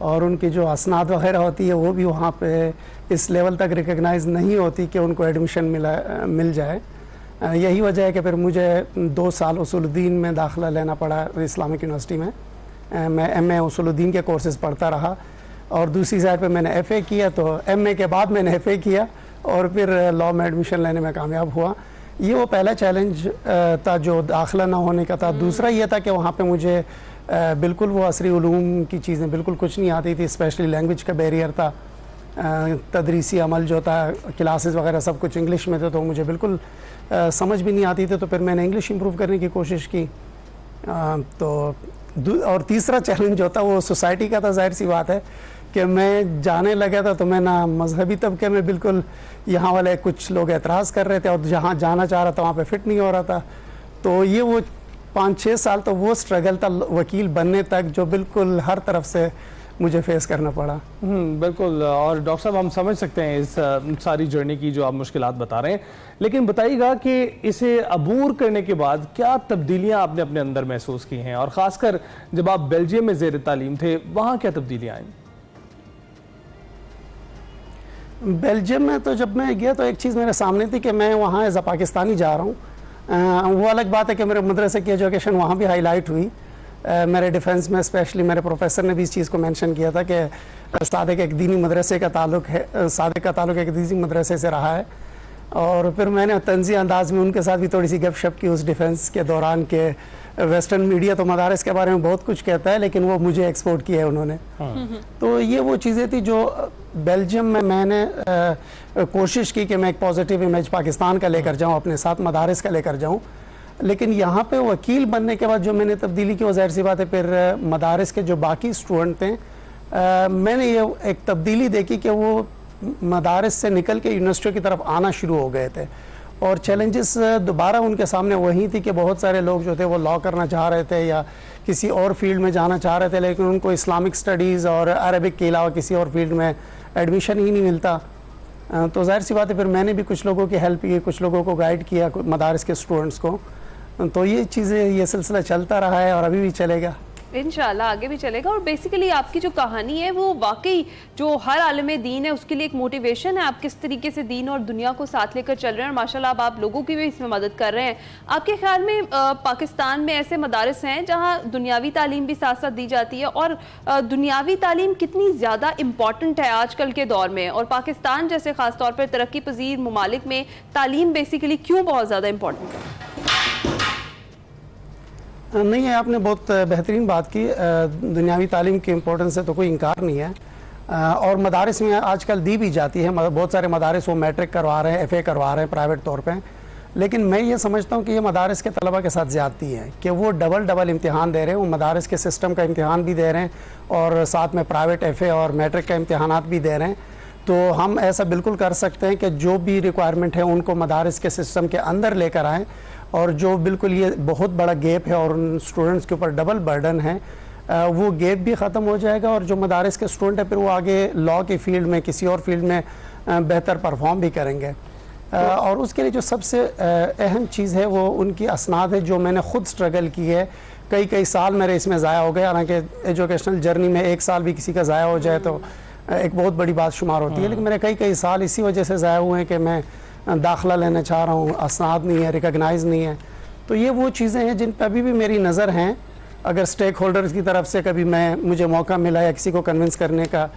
और उनकी जो असनाद वगैरह होती है वो भी वहाँ पे इस लेवल तक रिकग्नाइज़ नहीं होती कि उनको एडमिशन मिल जाए। यही वजह है कि फिर मुझे 2 साल उसूलुद्दीन में दाखिला लेना पड़ा इस्लामिक यूनिवर्सिटी में। मैं MA उसूलुद्दीन के कोर्सेज पढ़ता रहा और दूसरी साइड पे मैंने FA किया, तो MA के बाद मैंने FA किया और फिर लॉ में एडमिशन लेने में कामयाब हुआ। ये वो पहला चैलेंज था जो दाखिला ना होने का था। दूसरा ये था कि वहाँ पे मुझे बिल्कुल वो असरी उलूम की चीज़ें बिल्कुल कुछ नहीं आती थी, स्पेशली लैंग्वेज का बैरियर था। तदरीसी अमल जो था, क्लासेस वगैरह सब कुछ इंग्लिश में थे, तो मुझे बिल्कुल समझ भी नहीं आती थी। तो फिर मैंने इंग्लिश इम्प्रूव करने की कोशिश की तो और तीसरा चैलेंज होता वो सोसाइटी का था, जाहिर सी बात है कि मैं जाने लगा था तो मैं ना मजहबी तबके में बिल्कुल, यहाँ वाले कुछ लोग एतराज़ कर रहे थे और जहाँ जाना चाह रहा था वहाँ पे फिट नहीं हो रहा था। तो ये वो 5-6 साल तो वो स्ट्रगल था वकील बनने तक, जो बिल्कुल हर तरफ से मुझे फेस करना पड़ा। बिल्कुल। और डॉक्टर साहब हम समझ सकते हैं इस सारी जर्नी की जो आप मुश्किलात बता रहे हैं, लेकिन बताइएगा कि इसे अबूर करने के बाद क्या तब्दीलियां आपने अपने अंदर महसूस की हैं, और ख़ासकर जब आप बेल्जियम में ज़ेर तालीम थे वहाँ क्या तब्दीलियाँ आई? बेल्जियम में तो जब मैं गया तो एक चीज़ मेरे सामने थी कि मैं वहाँ एज अ पाकिस्तानी जा रहा हूँ। वो अलग बात है कि मेरे मदरसे की एजुकेशन वहाँ भी हाईलाइट हुई। मेरे डिफेंस में स्पेशली मेरे प्रोफेसर ने भी इस चीज़ को मेंशन किया था कि सादिक एक दीनी मदरसे का ताल्लुक है, सादिक का ताल्लुक एक दीनी मदरसे से रहा है। और फिर मैंने तंज़ी अंदाज में उनके साथ भी थोड़ी सी गपशप की उस डिफेंस के दौरान के वेस्टर्न मीडिया तो मदारस के बारे में बहुत कुछ कहता है, लेकिन वो मुझे एक्सपोर्ट किया है उन्होंने। तो ये वो चीज़ें थी जो बेल्जियम में मैंने कोशिश की कि मैं एक पॉजिटिव इमेज पाकिस्तान का लेकर जाऊँ, अपने साथ मदारस का लेकर जाऊँ। लेकिन यहाँ पे वकील बनने के बाद जो मैंने तब्दीली की वो ज़ाहिर सी बात है फिर मदारस के जो बाकी स्टूडेंट थे, मैंने ये एक तब्दीली देखी कि वो मदारस से निकल के यूनिवर्सिटियों की तरफ आना शुरू हो गए थे। और चैलेंजेस दोबारा उनके सामने वही थी कि बहुत सारे लोग जो थे वो लॉ करना चाह रहे थे या किसी और फील्ड में जाना चाह रहे थे, लेकिन उनको इस्लामिक स्टडीज़ और अरबिक के अलावा किसी और फील्ड में एडमिशन ही नहीं मिलता। तो जाहिर सी बात है फिर मैंने भी कुछ लोगों की हेल्प की, कुछ लोगों को गाइड किया, मदारस के स्टूडेंट्स को। तो ये चीज़ें, ये सिलसिला चलता रहा है और अभी भी चलेगा, इंशाल्लाह आगे भी चलेगा। और बेसिकली आपकी जो कहानी है वो वाकई जो हर आलम दीन है उसके लिए एक मोटिवेशन है। आप किस तरीके से दीन और दुनिया को साथ लेकर चल रहे हैं और माशाल्लाह आप लोगों की भी इसमें मदद कर रहे हैं। आपके ख्याल में पाकिस्तान में ऐसे मदारिस हैं जहां दुनियावी तालीम भी साथ साथ दी जाती है, और दुनियावी तालीम कितनी ज़्यादा इम्पॉर्टेंट है आजकल के दौर में, और पाकिस्तान जैसे ख़ास तौर पर तरक्की पजीर ममालिक में तालीम बेसिकली क्यों बहुत ज़्यादा इम्पॉर्टेंट है? नहीं है, आपने बहुत बेहतरीन बात की। दुनियावी तालीम की इम्पोर्टेंस से तो कोई इनकार नहीं है, और मदारिस में आजकल दी भी जाती है। बहुत सारे मदारिस वो मैट्रिक करवा रहे हैं, FA करवा रहे हैं प्राइवेट तौर पे। लेकिन मैं ये समझता हूँ कि ये मदारिस के तलबा के साथ ज़्यादती है कि वो डबल इम्तिहान दे रहे हैं। वो मदारिस के सिस्टम का इम्तिहान भी दे रहे हैं और साथ में प्राइवेट FA और मैट्रिक का इम्तिहानात भी दे रहे हैं। तो हम ऐसा बिल्कुल कर सकते हैं कि जो भी रिक्वायरमेंट है उनको मदारिस के सिस्टम के अंदर लेकर आएँ, और जो बिल्कुल ये बहुत बड़ा गैप है और उन स्टूडेंट्स के ऊपर डबल बर्डन है, वो गैप भी ख़त्म हो जाएगा। और जो मदारिस के स्टूडेंट है फिर वो आगे लॉ की फील्ड में, किसी और फील्ड में बेहतर परफॉर्म भी करेंगे। और उसके लिए जो सबसे अहम चीज़ है वो उनकी असनाद है, जो मैंने ख़ुद स्ट्रगल की है। कई साल मेरे इसमें ज़ाया हो गए, हालांकि एजुकेशनल जर्नी में 1 साल भी किसी का ज़ाया हो जाए तो एक बहुत बड़ी बात शुमार होती है, लेकिन मेरे कई साल इसी वजह से ज़ाया हुए हैं कि मैं दाखिला लेना चाह रहा हूँ, असनाद नहीं है, रिकॉग्नाइज नहीं है। तो ये वो चीज़ें हैं जिन पर अभी भी मेरी नज़र हैं। अगर स्टेक होल्डर्स की तरफ से कभी मुझे मौका मिला या किसी को कन्विंस करने का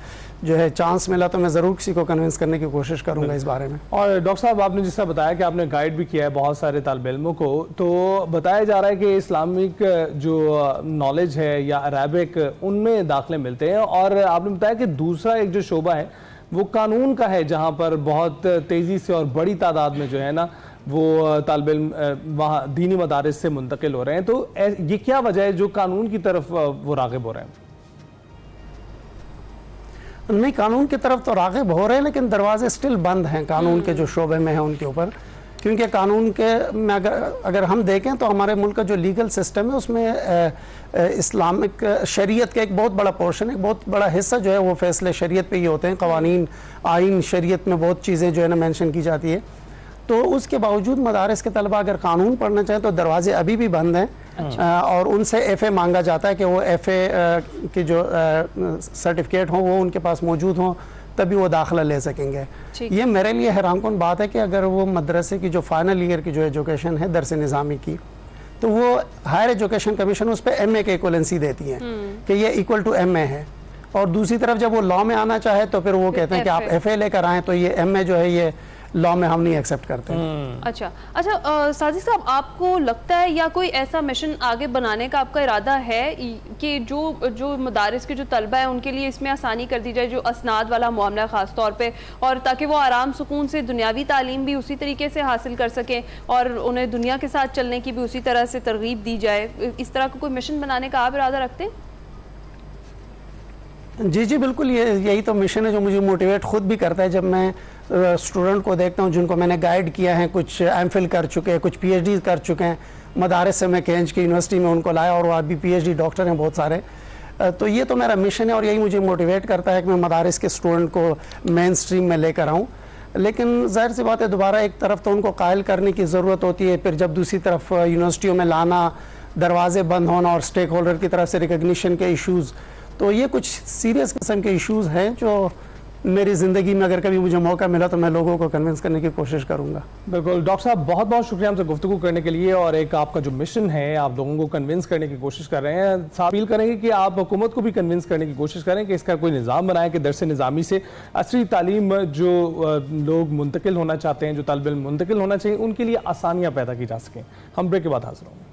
जो है चांस मिला तो मैं ज़रूर किसी को कन्विंस करने की कोशिश करूँगा इस बारे में। और डॉक्टर साहब, आपने जिस तरह बताया कि आपने गाइड भी किया है बहुत सारे तालिब इल्मों को, तो बताया जा रहा है कि इस्लामिक जो नॉलेज है या अरबिक उनमें दाखिले मिलते हैं, और आपने बताया कि दूसरा एक जो शोबा है वो कानून का है, जहाँ पर बहुत तेज़ी से और बड़ी तादाद में जो है ना वो तालिब इल्म वहाँ दीनी मदारिस से मुंतकिल हो रहे हैं। तो ये क्या वजह है जो कानून की तरफ वो राग़िब हो रहे हैं? नहीं, कानून की तरफ तो राग़िब हो रहे हैं, लेकिन दरवाजे स्टिल बंद हैं कानून के जो शोबे में हैं उनके ऊपर। क्योंकि कानून के में अगर हम देखें तो हमारे मुल्क का जो लीगल सिस्टम है उसमें इस्लामिक शरीयत का एक बहुत बड़ा पोर्शन, एक बहुत बड़ा हिस्सा जो है वो फैसले शरीयत पे ही होते हैं। कवानीन, आइन, शरीयत में बहुत चीज़ें जो है ना मेंशन की जाती है। तो उसके बावजूद मदारिस के तलबा अगर कानून पढ़ना चाहें तो दरवाजे अभी भी बंद हैं। और उनसे FA मांगा जाता है कि वो FA की जो सर्टिफिकेट हो वो उनके पास मौजूद हों, तभी वो दाखिला ले सकेंगे। ये मेरे लिए हैरानकुन बात है कि अगर वो मदरसे की जो फाइनल ईयर की जो एजुकेशन है दरस निज़ामी की, तो वो हायर एजुकेशन कमीशन उस पर MA की इक्वलेंसी देती है कि ये इक्वल टू MA है। और दूसरी तरफ जब वो लॉ में आना चाहे तो फिर वो कहते हैं कि आप FA लेकर आएँ, तो ये MA जो है ये लॉ में हम नहीं एक्सेप्ट करते। अच्छा, साजिद साहब, आपको लगता है या कोई ऐसा मिशन आगे बनाने का आपका इरादा है कि जो मदारिस के जो तलबा है उनके लिए इसमें आसानी कर दी जाए, जो असनाद वाला मामला ख़ास तौर पे, और ताकि वो आराम सुकून से दुनियावी तालीम भी उसी तरीके से हासिल कर सकें और उन्हें दुनिया के साथ चलने की भी उसी तरह से तरगीब दी जाए? इस तरह का कोई मिशन बनाने का आप इरादा रखते हैं? जी बिल्कुल, यही तो मिशन है जो मुझे मोटिवेट खुद भी करता है। जब मैं स्टूडेंट को देखता हूँ जिनको मैंने गाइड किया है, कुछ एमफिल कर चुके हैं, कुछ पीएचडी कर चुके हैं, मदारिस से मैं कैंच की यूनिवर्सिटी में उनको लाया और वो अभी पीएचडी डॉक्टर हैं बहुत सारे। तो ये तो मेरा मिशन है और यही मुझे मोटिवेट करता है कि मैं मदारिस के स्टूडेंट को मेन स्ट्रीम में लेकर आऊँ। लेकिन जाहिर सी बात है, दोबारा एक तरफ तो उनको कायल करने की ज़रूरत होती है, फिर जब दूसरी तरफ यूनिवर्सिटियों में लाना, दरवाजे बंद होना और स्टेक होल्डर की तरफ से रिकग्निशन के इश्यूज़, तो ये कुछ सीरियस किस्म के इश्यूज़ हैं जो मेरी ज़िंदगी में अगर कभी मुझे मौका मिला तो मैं लोगों को कन्विंस करने की कोशिश करूंगा। बिल्कुल डॉक्टर साहब, बहुत बहुत शुक्रिया हमसे गुफ्तगू करने के लिए, और एक आपका जो मिशन है आप लोगों को कन्विंस करने की कोशिश कर रहे हैं। साथ अपील करेंगे कि आप हुकूमत को भी कन्विंस करने की कोशिश करें कि इसका कोई निज़ाम बनाए कि दरस निज़ामी से असली तालीम जो लोग मुंतकिल होना चाहते हैं, जो तालिब इल्म मुंतकिल होना चाहिए, उनके लिए आसानियाँ पैदा की जा सकें। हम ब्रेक के बाद हाजिर होंगे।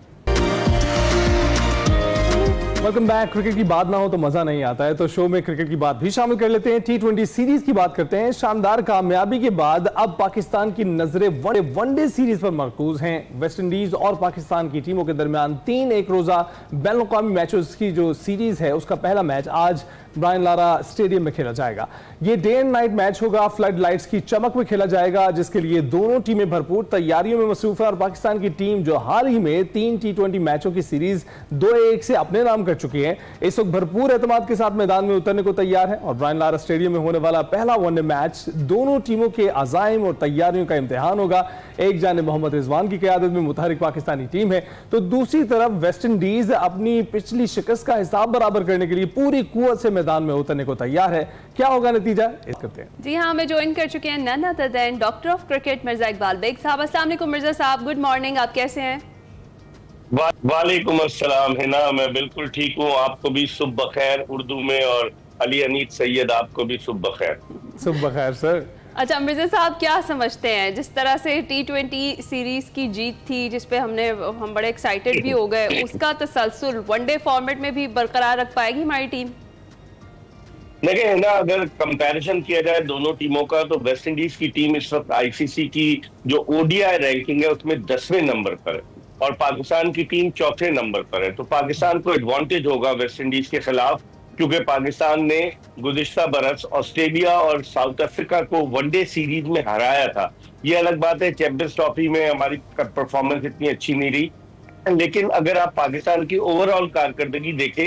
Welcome back. क्रिकेट की बात ना हो तो मजा नहीं आता है, तो शो में क्रिकेट की बात भी शामिल कर लेते हैं। T20 सीरीज की बात करते हैं। शानदार कामयाबी के बाद अब पाकिस्तान की नजरें वनडे सीरीज पर मरकूज हैं। वेस्ट इंडीज और पाकिस्तान की टीमों के दरमियान 3 एक रोजा बैनुल अक़वामी मैचेस की जो सीरीज है उसका पहला मैच आज ब्रायन लारा स्टेडियम में खेला जाएगा। ये डे एंड नाइट मैच होगा, फ्लड लाइट्स की चमक में खेला जाएगा, जिसके लिए दोनों टीमें भरपूर तैयारियों में मसरूफ है। और पाकिस्तान की टीम जो हाल ही में 3 T20 मैचों की सीरीज 2-1 से अपने नाम कर चुकी है, इस वक्त भरपूर एतमाद के साथ मैदान में उतरने को तैयार है। और ब्रायन लारा स्टेडियम में होने वाला पहला वनडे मैच दोनों टीमों के अज़ाइम और तैयारियों का इम्तिहान होगा। एक जानिब मोहम्मद रिजवान की क़यादत में मुतहरिक पाकिस्तानी टीम है, तो दूसरी तरफ वेस्ट इंडीज अपनी पिछली शिकस्त का हिसाब बराबर करने के लिए पूरी कुव्वत से मैदान में उतरने को तैयार है। क्या होगा नतीजा, करते हैं। जी हाँ, हमें ज्वाइन कर चुके हैं none other than doctor of cricket Mirza Iqbal Baig sahab. अस्सलाम वालेकुम मिर्जा साहब, गुड मॉर्निंग, आप कैसे हैं? वालेकुम अस्सलाम। है ना, मैं बिल्कुल ठीक हूँ। आपको भी सुबह बखैर उर्दू में, और अली अनीत सैयद आपको भी सुबह बखैर। सुबह बखैर सर। अच्छा मिर्जा साहब, क्या समझते हैं जिस तरह से T20 सीरीज की जीत थी जिस पे हम बड़े एक्साइटेड भी हो गए, उसका तसलसल वनडे फॉर्मेट में भी बरकरार रख पाएगी हमारी टीम? देखिए है ना, अगर कंपैरिजन किया जाए दोनों टीमों का, तो वेस्ट इंडीज की टीम इस वक्त आईसीसी की जो ओडीआई रैंकिंग है उसमें 10वें नंबर पर है और पाकिस्तान की टीम 4थे नंबर पर है। तो पाकिस्तान को एडवांटेज होगा वेस्ट इंडीज के खिलाफ, क्योंकि पाकिस्तान ने गुज़िश्ता बरस ऑस्ट्रेलिया और साउथ अफ्रीका को वनडे सीरीज में हराया था। ये अलग बात है, चैंपियंस ट्रॉफी में हमारी परफॉर्मेंस इतनी अच्छी नहीं रही, लेकिन अगर आप पाकिस्तान की ओवरऑल कारकर्दगी देखें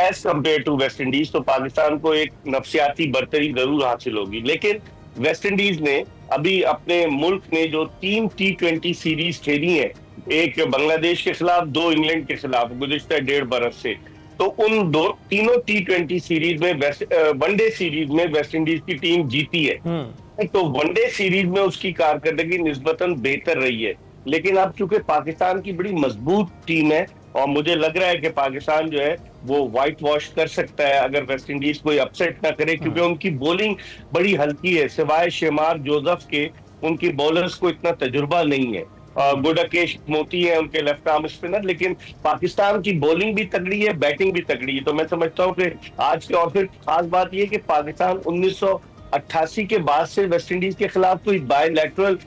as compare to West Indies, तो पाकिस्तान को एक नफसियाती बरतरी जरूर हासिल होगी। लेकिन वेस्ट इंडीज ने अभी अपने मुल्क ने जो 3 T20 सीरीज खेली है, एक बांग्लादेश के खिलाफ, 2 इंग्लैंड के खिलाफ गुज़िश्ता 1.5 बरस से, तो उन तीनों T20 सीरीज में वनडे सीरीज में वेस्ट इंडीज की टीम जीती है। तो वनडे सीरीज में उसकी कारकर्दगी निस्बतन बेहतर रही है। लेकिन अब चूंकि पाकिस्तान की बड़ी मजबूत टीम है और मुझे लग रहा है कि पाकिस्तान जो है वो व्हाइट वॉश कर सकता है अगर वेस्ट इंडीज कोई अपसेट ना करे, क्योंकि उनकी बॉलिंग बड़ी हल्की है। सिवाय शेमार जोसेफ के उनकी बॉलर्स को इतना तजुर्बा नहीं है। गुडाकेश मोती है उनके लेफ्ट आर्म स्पिनर, लेकिन पाकिस्तान की बॉलिंग भी तगड़ी है, बैटिंग भी तगड़ी है। तो मैं समझता हूँ कि आज के, और फिर खास बात यह कि पाकिस्तान 1988 के बाद से वेस्ट इंडीज के खिलाफ कोई बायलैटरल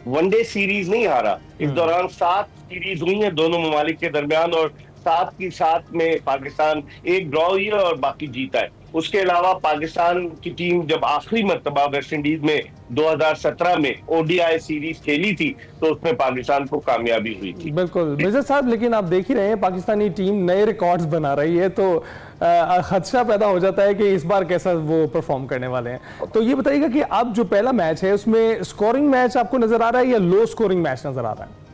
वनडे सीरीज नहीं हारा। इस दौरान 7 सीरीज हुई है दोनों ममालिक के दरमियान और 7 की 7 में पाकिस्तान एक ड्रॉ हुई है और बाकी जीता है। उसके अलावा पाकिस्तान की टीम जब आखिरी मर्तबा वेस्ट इंडीज में 2017 में ओडीआई सीरीज खेली थी तो उसमें पाकिस्तान को कामयाबी हुई थी। बिल्कुल मिर्जा साहब, लेकिन आप देख ही रहे हैं पाकिस्तानी टीम नए रिकॉर्ड्स बना रही है, तो खदशा पैदा हो जाता है कि इस बार कैसा वो परफॉर्म करने वाले हैं। तो ये बताइएगा कि अब जो पहला मैच है उसमें स्कोरिंग मैच आपको नजर आ रहा है या लो स्कोरिंग मैच नजर आ रहा है?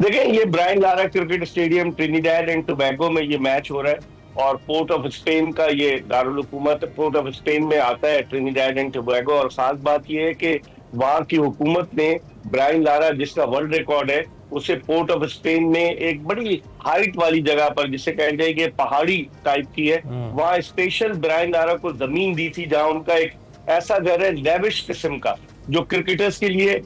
देखिए, ये Brian Lara cricket stadium Trinidad and Tobago में ये मैच हो रहा है और पोर्ट ऑफ स्पेन का, ये दारुल हुकूमत पोर्ट ऑफ स्पेन में आता है ट्रिनिडाद एंड टोबैगो। और खास बात यह है कि वहां की हुकूमत ने ब्रायन लारा जिसका वर्ल्ड रिकॉर्ड है उसे पोर्ट ऑफ स्पेन में एक बड़ी हाइट वाली जगह पर, जिसे कहा जाए कि पहाड़ी टाइप की है, वहां स्पेशल ब्रायन लारा को जमीन दी थी जहां उनका एक ऐसा घर है लेविश किस्म का जो क्रिकेटर्स के लिए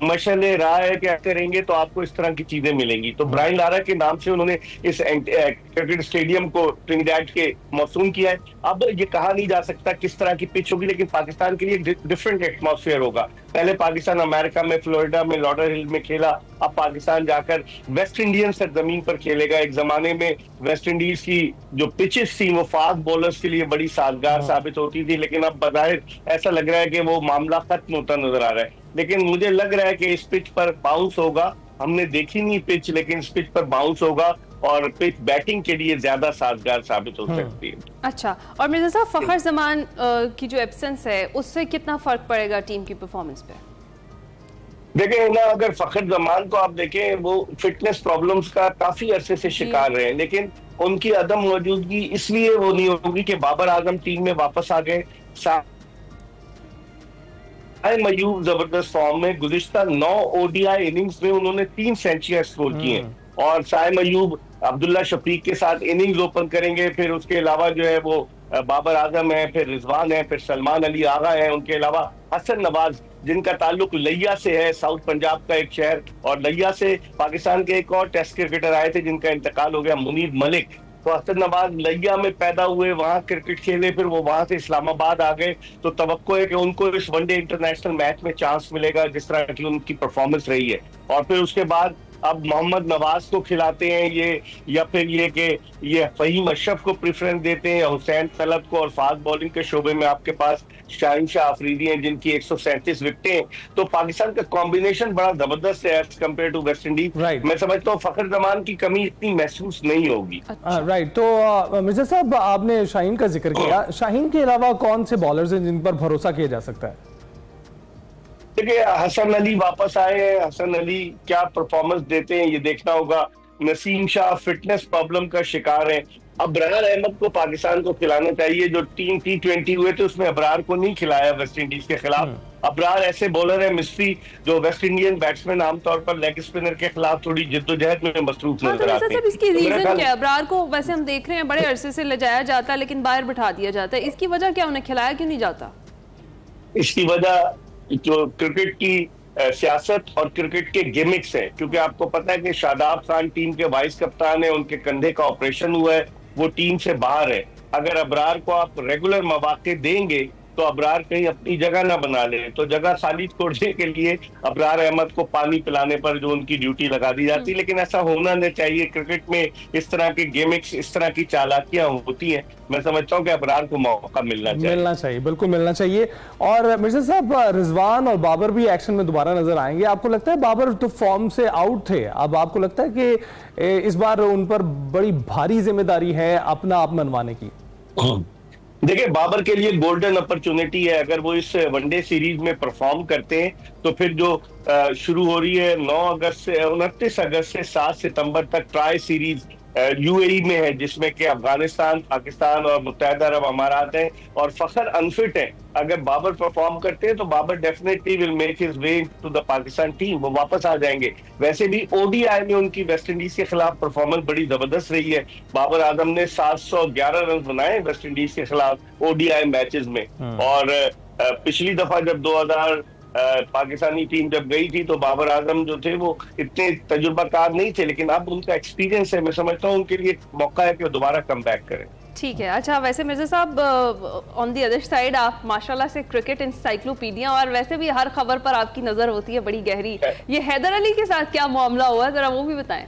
मशले राह है क्या करेंगे तो आपको इस तरह की चीजें मिलेंगी। तो ब्रायन लारा के नाम से उन्होंने इस क्रिकेट स्टेडियम को ट्रिनिडाद के मौसूम किया है। अब ये कहा नहीं जा सकता किस तरह की पिच होगी, लेकिन पाकिस्तान के लिए डिफरेंट एटमॉस्फेयर होगा। पहले पाकिस्तान अमेरिका में, फ्लोरिडा में, लॉडरहिल में खेला, अब पाकिस्तान जाकर वेस्ट इंडियन सरजमीन पर खेलेगा। एक जमाने में वेस्ट इंडीज की जो पिचेस थी वो फास्ट बॉलर्स के लिए बड़ी साजगार साबित होती थी, लेकिन अब बज़ाहिर ऐसा लग रहा है कि वो मामला खत्म होता नजर आ रहा है। लेकिन मुझे लग रहा है कि इस पिच पर बाउंस होगा, हमने देखी नहीं पिच, लेकिन इस पिच पर बाउंस होगा और पिच बैटिंग के लिए ज्यादा साजगार साबित हो सकती है। अच्छा, और मिर्जा साहब फखर जमान की जो एब्सेंस है उससे कितना फर्क पड़ेगा टीम की परफॉर्मेंस पे? देखें ना, अगर फखर जमान को आप देखें, वो फिटनेस प्रॉब्लम्स का काफी अरसे से शिकार रहे हैं, लेकिन उनकी अदम मौजूदगी इसलिए वो नहीं होगी कि बाबर आजम टीम में वापस आ गए। मयूब जबरदस्त फॉर्म में, गुज़िश्ता 9 ओडीआई इनिंग्स में उन्होंने 3 सेंचुरियां स्कोर की हैं, और साइम अयूब अब्दुल्ला शफीक के साथ इनिंग्स ओपन करेंगे। फिर उसके अलावा जो है वो बाबर आजम है, फिर रिजवान है, फिर सलमान अली आगा है, उनके अलावा हसन नवाज जिनका ताल्लुक लिया से है, साउथ पंजाब का एक शहर, और लिया से पाकिस्तान के एक और टेस्ट क्रिकेटर आए थे जिनका इंतकाल हो गया, मुनीर मलिक। तो हसन नवाज लिया में पैदा हुए, वहां क्रिकेट खेले, फिर वो वहां से इस्लामाबाद आ गए, तो तवक्को है कि उनको इस वनडे इंटरनेशनल मैच में चांस मिलेगा जिस तरह की उनकी परफॉर्मेंस रही है। और फिर उसके बाद अब मोहम्मद नवाज को खिलाते हैं ये, या फिर ये कि ये फहीम अशरफ को प्रेफरेंस देते हैं, या हुसैन तलब को, और फास्ट बॉलिंग के शोबे में आपके पास शाहीन शाह अफरीदी हैं जिनकी 137 विकेटें हैं। तो पाकिस्तान का कॉम्बिनेशन बड़ा जबरदस्त है as compare to West Indies. मैं समझता हूँ फखर जमान की कमी इतनी महसूस नहीं होगी। राइट, तो मिर्जा साहब आपने शाहीन का जिक्र किया, शाहीन के अलावा कौन से बॉलर्स हैं जिन पर भरोसा किया जा सकता है? देखिए, हसन अली वापस आए हैं, हसन अली क्या परफॉर्मेंस देते हैं ये देखना होगा। नसीम शाह फिटनेस प्रॉब्लम का शिकार है। अबरार अहमद को पाकिस्तान को खिलाना चाहिए, जो टीम T20 हुए थे उसमें अबरार को नहीं खिलाया वेस्ट इंडीज के खिलाफ। अबरार ऐसे बॉलर है मिस्री जो वेस्ट इंडियन बैट्समैन आमतौर पर लेग स्पिनर के खिलाफ थोड़ी जिद्दोजहद में मसरूफ नजर आते हैं। इसकी रीजन क्या है? अबरार को वैसे हम देख रहे हैं बड़े अरसे से ले जाया जाता है लेकिन बाहर बिठा दिया जाता है, इसकी वजह क्या, उन्हें खिलाया क्यों नहीं जाता? इसकी वजह जो क्रिकेट की सियासत और क्रिकेट के गिमिक्स है, क्योंकि आपको पता है कि शादाब खान टीम के वाइस कप्तान है, उनके कंधे का ऑपरेशन हुआ है, वो टीम से बाहर है। अगर अबरार को आप रेगुलर मौके देंगे तो अबरार कहीं अपनी जगह ना बना ले, तो जगह खाली छोड़ने के लिए अबरार अहमद को पानी पिलाने पर जो उनकी ड्यूटी लगा दी जाती है, लेकिन ऐसा होना नहीं चाहिए। क्रिकेट में इस तरह के गिमिक्स, इस तरह की चालाकियां होती हैं। मैं समझता हूं कि अबरार को मौका मिलना चाहिए, बिल्कुल मिलना चाहिए। और मिर्जा साहब, रिजवान और बाबर भी एक्शन में दोबारा नजर आएंगे। आपको लगता है बाबर तो फॉर्म से आउट थे, अब आपको लगता है कि इस बार उन पर बड़ी भारी जिम्मेदारी है अपना आप मनवाने की? देखिए, बाबर के लिए गोल्डन अपॉर्चुनिटी है। अगर वो इस वनडे सीरीज में परफॉर्म करते हैं तो फिर जो शुरू हो रही है 9 अगस्त से 29 अगस्त से 7 सितंबर तक ट्राई सीरीज यूएई में है, जिसमें कि अफगानिस्तान, पाकिस्तान और मुत्तहिदा अरब अमारात हैं, और फखर अनफिट है। अगर बाबर परफॉर्म करते हैं तो Babar definitely will make his way to the Pakistan team, वो वापस आ जाएंगे। वैसे भी ओडीआई में उनकी वेस्ट इंडीज के खिलाफ परफॉर्मेंस बड़ी जबरदस्त रही है। बाबर आजम ने 711 रन बनाए वेस्ट इंडीज के खिलाफ ओडीआई मैचेस में, और पिछली दफा जब 2000 पाकिस्तानी टीम जब गई थी तो बाबर आजम जो थे वो इतने तजुर्बाकार नहीं थे, लेकिन अब उनका एक्सपीरियंस है। मैं समझता हूँ उनके लिए मौका है कि वो दोबारा कम बैक करें। ठीक है। अच्छा, वैसे मिर्जा साहब, ऑन दी अदर साइड आप माशाल्लाह से क्रिकेट इंसाइक्लोपीडिया, और वैसे भी हर खबर पर आपकी नजर होती है बड़ी गहरी। ये हैदर अली के साथ क्या मामला हुआ, जरा वो भी बताएं।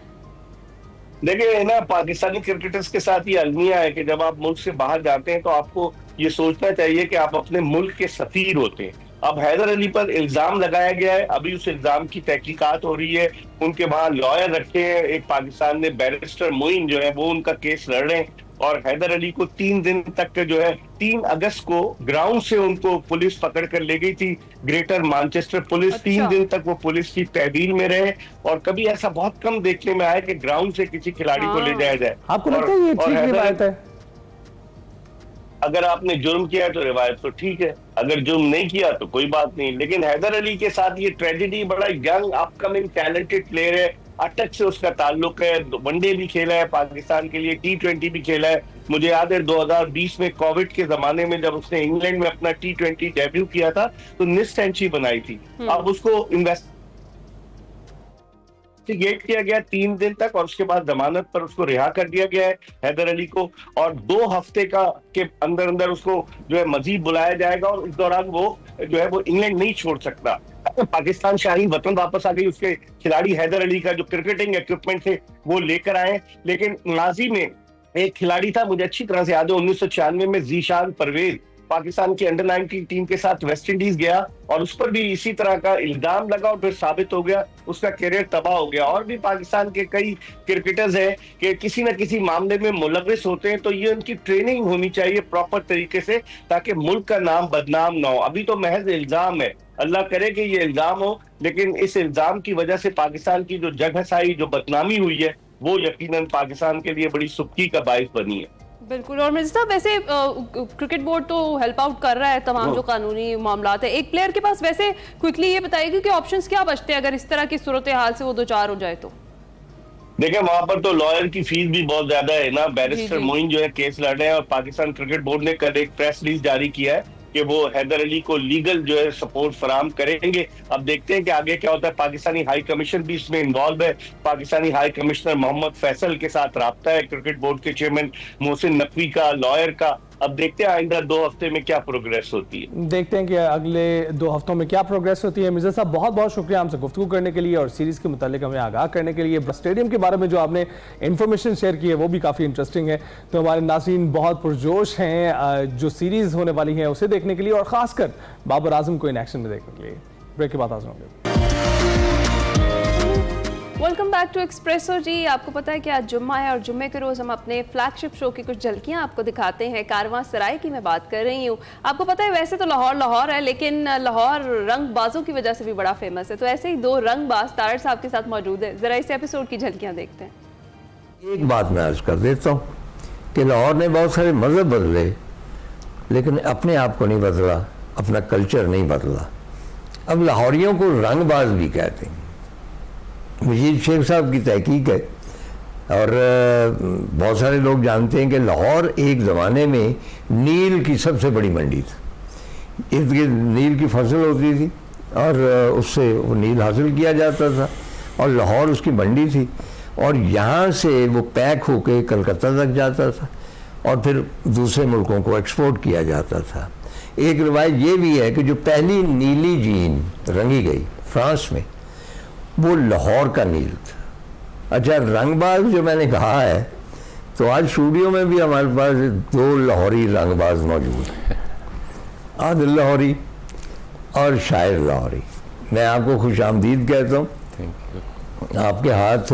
देखिए ना, पाकिस्तानी क्रिकेटर्स के साथ ये अलमिया है कि जब आप मुल्क से बाहर जाते हैं तो आपको ये सोचना चाहिए कि आप अपने मुल्क के सफीर होते हैं। अब हैदर अली पर इल्जाम लगाया गया है, अभी उस इल्जाम की तहकीकात हो रही है। उनके वहां लॉयर रखे हैं, एक पाकिस्तान में बैरिस्टर मोइन जो है वो उनका केस लड़ रहे हैं, और हैदर अली को 3 दिन तक जो है 3 अगस्त को ग्राउंड से उनको पुलिस पकड़ कर ले गई थी, ग्रेटर मैनचेस्टर पुलिस। 3 दिन तक वो पुलिस की तहवील में रहे, और कभी ऐसा बहुत कम देखने में आया कि ग्राउंड से किसी खिलाड़ी को ले जाया जाए। आपको लगता है ये ठीक रिवायत है? अगर आपने जुर्म किया है तो रिवायत तो ठीक है, अगर जुर्म नहीं किया तो कोई बात नहीं। लेकिन हैदर अली के साथ ये ट्रेजेडी, बड़ा यंग अपकमिंग टैलेंटेड प्लेयर है, अटक से उसका ताल्लुक है, वनडे भी खेला है पाकिस्तान के लिए, T20 भी खेला है। मुझे याद है 2020 में कोविड के जमाने में जब उसने इंग्लैंड में अपना T20 डेब्यू किया था तो निस सेंचुरी बनाई थी। अब उसको इन्वेस्टिगेट किया गया 3 दिन तक और उसके बाद जमानत पर उसको रिहा कर दिया गया है हैदर अली को, और 2 हफ्ते के अंदर अंदर उसको जो है मजीद बुलाया जाएगा और उस दौरान वो जो है वो इंग्लैंड नहीं छोड़ सकता। पाकिस्तान शाहीन वतन वापस आ गई, उसके खिलाड़ी हैदर अली का जो क्रिकेटिंग इक्विपमेंट थे वो लेकर आए। लेकिन माजी में एक खिलाड़ी था, मुझे अच्छी तरह से याद है, 1996 में जीशान परवेज पाकिस्तान की अंडर 19 टीम के साथ वेस्ट इंडीज गया और उस पर भी इसी तरह का इल्जाम लगा और फिर साबित हो गया उसका करियर तबाह हो गया। और भी पाकिस्तान के कई क्रिकेटर्स हैं कि किसी न किसी मामले में मुलविस होते हैं, तो ये उनकी ट्रेनिंग होनी चाहिए प्रॉपर तरीके से ताकि मुल्क का नाम बदनाम ना हो। अभी तो महज इल्जाम है, अल्लाह करे कि ये इल्जाम हो, लेकिन इस इल्जाम की वजह से पाकिस्तान की जो जगहसाई जो बदनामी हुई है वो यकीनन पाकिस्तान के लिए बड़ी सुख्ती का बाइस बनी है। बिल्कुल। और मिर्जा साहब वैसे क्रिकेट बोर्ड तो हेल्प आउट कर रहा है तमाम जो कानूनी मामलात है, एक प्लेयर के पास वैसे क्विकली ये बताइएगा कि ऑप्शंस क्या बचते हैं अगर इस तरह की सूरत हाल से वो दो चार हो जाए तो? देखिए वहां पर तो लॉयर की फीस भी बहुत ज्यादा है ना। बैरिस्टर मोइन जो है केस लड़ रहे हैं और पाकिस्तान क्रिकेट बोर्ड ने कल एक प्रेस रिलीज जारी किया है कि वो हैदर अली को लीगल जो है सपोर्ट फराम करेंगे। अब देखते हैं कि आगे क्या होता है। पाकिस्तानी हाई कमीशन भी इसमें इन्वॉल्व है। पाकिस्तानी हाई कमिश्नर मोहम्मद फैसल के साथ राब्ता है क्रिकेट बोर्ड के चेयरमैन मोहसिन नकवी का, लॉयर का। अब देखते हैं आइंदा 2 हफ्ते में क्या प्रोग्रेस होती है। देखते हैं कि अगले 2 हफ्तों में क्या प्रोग्रेस होती है। मिर्जा साहब बहुत बहुत शुक्रिया हमसे गुफ्तगू करने के लिए और सीरीज के मुतालिक हमें आगाह करने के लिए। स्टेडियम के बारे में जो आपने इंफॉर्मेशन शेयर की है वो भी काफ़ी इंटरेस्टिंग है। तो हमारे नाज़रीन बहुत पुरजोश हैं जो सीरीज होने वाली है उसे देखने के लिए और ख़ासकर बाबर आजम को इन एक्शन में देखने के लिए। ब्रेक के बाद हाजिर होंगे। वेलकम बैक टू एक्सप्रेसो जी। आपको पता है कि आज जुम्मा है और जुम्मे के रोज़ हम अपने फ्लैगशिप शो की कुछ झलकियां आपको दिखाते हैं। कारवां सराय की मैं बात कर रही हूँ। आपको पता है वैसे तो लाहौर है, लेकिन लाहौर रंगबाजों की वजह से भी बड़ा फेमस है। तो ऐसे ही 2 रंगबाज तारड़ साहब के साथ मौजूद है। जरा इस एपिसोड की झलकियां देखते हैं। एक बात मैं अर्ज कर देता हूँ कि लाहौर ने बहुत सारे मजहब बदले लेकिन अपने आप को नहीं बदला, अपना कल्चर नहीं बदला। अब लाहौरियों को रंगबाज भी कहते हैं। मजीद शेख साहब की तहकीक है और बहुत सारे लोग जानते हैं कि लाहौर एक ज़माने में नील की सबसे बड़ी मंडी थी। इर्द गिर्द नील की फसल होती थी और उससे वो नील हासिल किया जाता था और लाहौर उसकी मंडी थी और यहाँ से वो पैक होके कलकत्ता तक जाता था और फिर दूसरे मुल्कों को एक्सपोर्ट किया जाता था। एक रिवायत ये भी है कि जो पहली नीली जीन रंगी गई फ्रांस में वो लाहौर का नील था। अच्छा, रंगबाज जो मैंने कहा है तो आज स्टूडियो में भी हमारे पास 2 लाहौरी रंगबाज मौजूद हैं, आदिल लाहौरी और शायर लाहौरी। मैं आपको खुश आमदीद कहता हूँ। आपके हाथ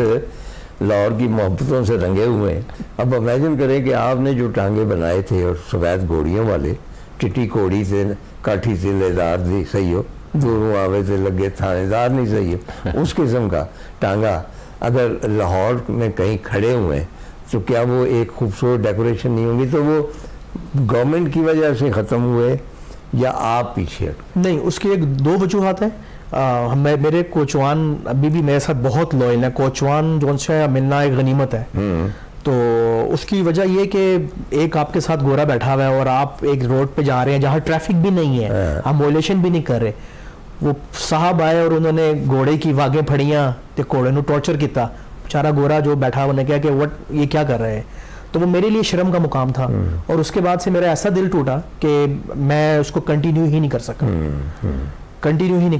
लाहौर की मोहब्बतों से रंगे हुए हैं। अब इमेजिन करें कि आपने जो टांगे बनाए थे और सफ़ेद घोड़ियों वाले, चिट्टी घोड़ी से काठी से लेदार दी सही हो, दूरों आवे से लगे थानेदार नहीं सही हो, उस किस्म का टांगा अगर लाहौर में कहीं खड़े हुए हैं तो क्या वो एक खूबसूरत डेकोरेशन नहीं होंगी? तो वो गवर्नमेंट की वजह से ख़त्म हुए या आप पीछे? नहीं, उसकी 2 वजूहत है। मेरे कोचवान अभी भी मेरे साथ बहुत लॉयल है। कोचवान जो से मिलना एक गनीमत है। तो उसकी वजह ये कि एक आपके साथ गोरा बैठा हुआ है और आप एक रोड पे जा रहे हैं जहाँ ट्रैफिक भी नहीं है, हम वॉयलेशन भी नहीं कर रहे। वो साहब आए और उन्होंने घोड़े की वागें फड़ियां ते घोड़े को टॉर्चर किया। बेचारा गोरा जो बैठा उन्होंने कहा कि वट ये क्या कर रहे हैं। तो वो मेरे लिए शर्म का मुकाम था और उसके बाद से मेरा ऐसा दिल टूटा कि मैं उसको कंटिन्यू ही नहीं कर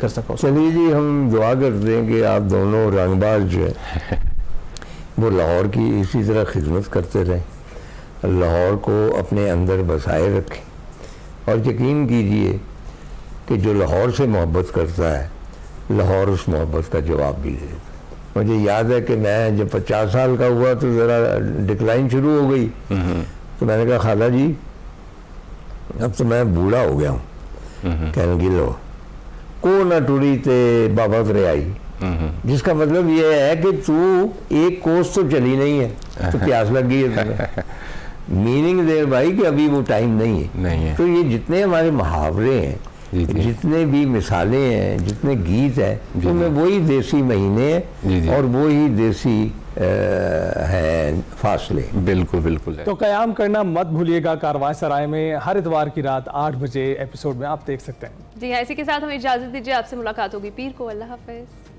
सका। चलिए जी, हम दुआ करते हैं कि आप दोनों रंगबाज जो है वो लाहौर की इसी तरह खिदमत करते रहें, लाहौर को अपने अंदर बसाए रखें और यकीन कीजिए कि जो लाहौर से मोहब्बत करता है लाहौर उस मोहब्बत का जवाब भी देता। मुझे याद है कि मैं जब 50 साल का हुआ तो ज़रा डिक्लाइन शुरू हो गई। तो मैंने कहा खाला जी अब तो मैं बूढ़ा हो गया हूँ। कहने की लो को ना टुरी ते बाबा तरे आई, जिसका मतलब ये है कि तू एक कोस तो चली नहीं है तो प्यास लग गई है तुम्हें। मीनिंग दे भाई कि अभी वो टाइम नहीं है। तो ये जितने हमारे मुहावरे हैं जितने भी मिसालें हैं, जितने गीत हैं, उनमें वही देसी महीने हैं और वही देसी हैं फासले। बिल्कुल बिल्कुल है। तो क़याम करना मत भूलिएगा कारवां सराय में, हर इतवार की रात 8 बजे एपिसोड में आप देख सकते हैं। जी हाँ, इसी के साथ हमें इजाज़त दीजिए, आपसे मुलाकात होगी पीर को। अल्लाह हाफ़िज़।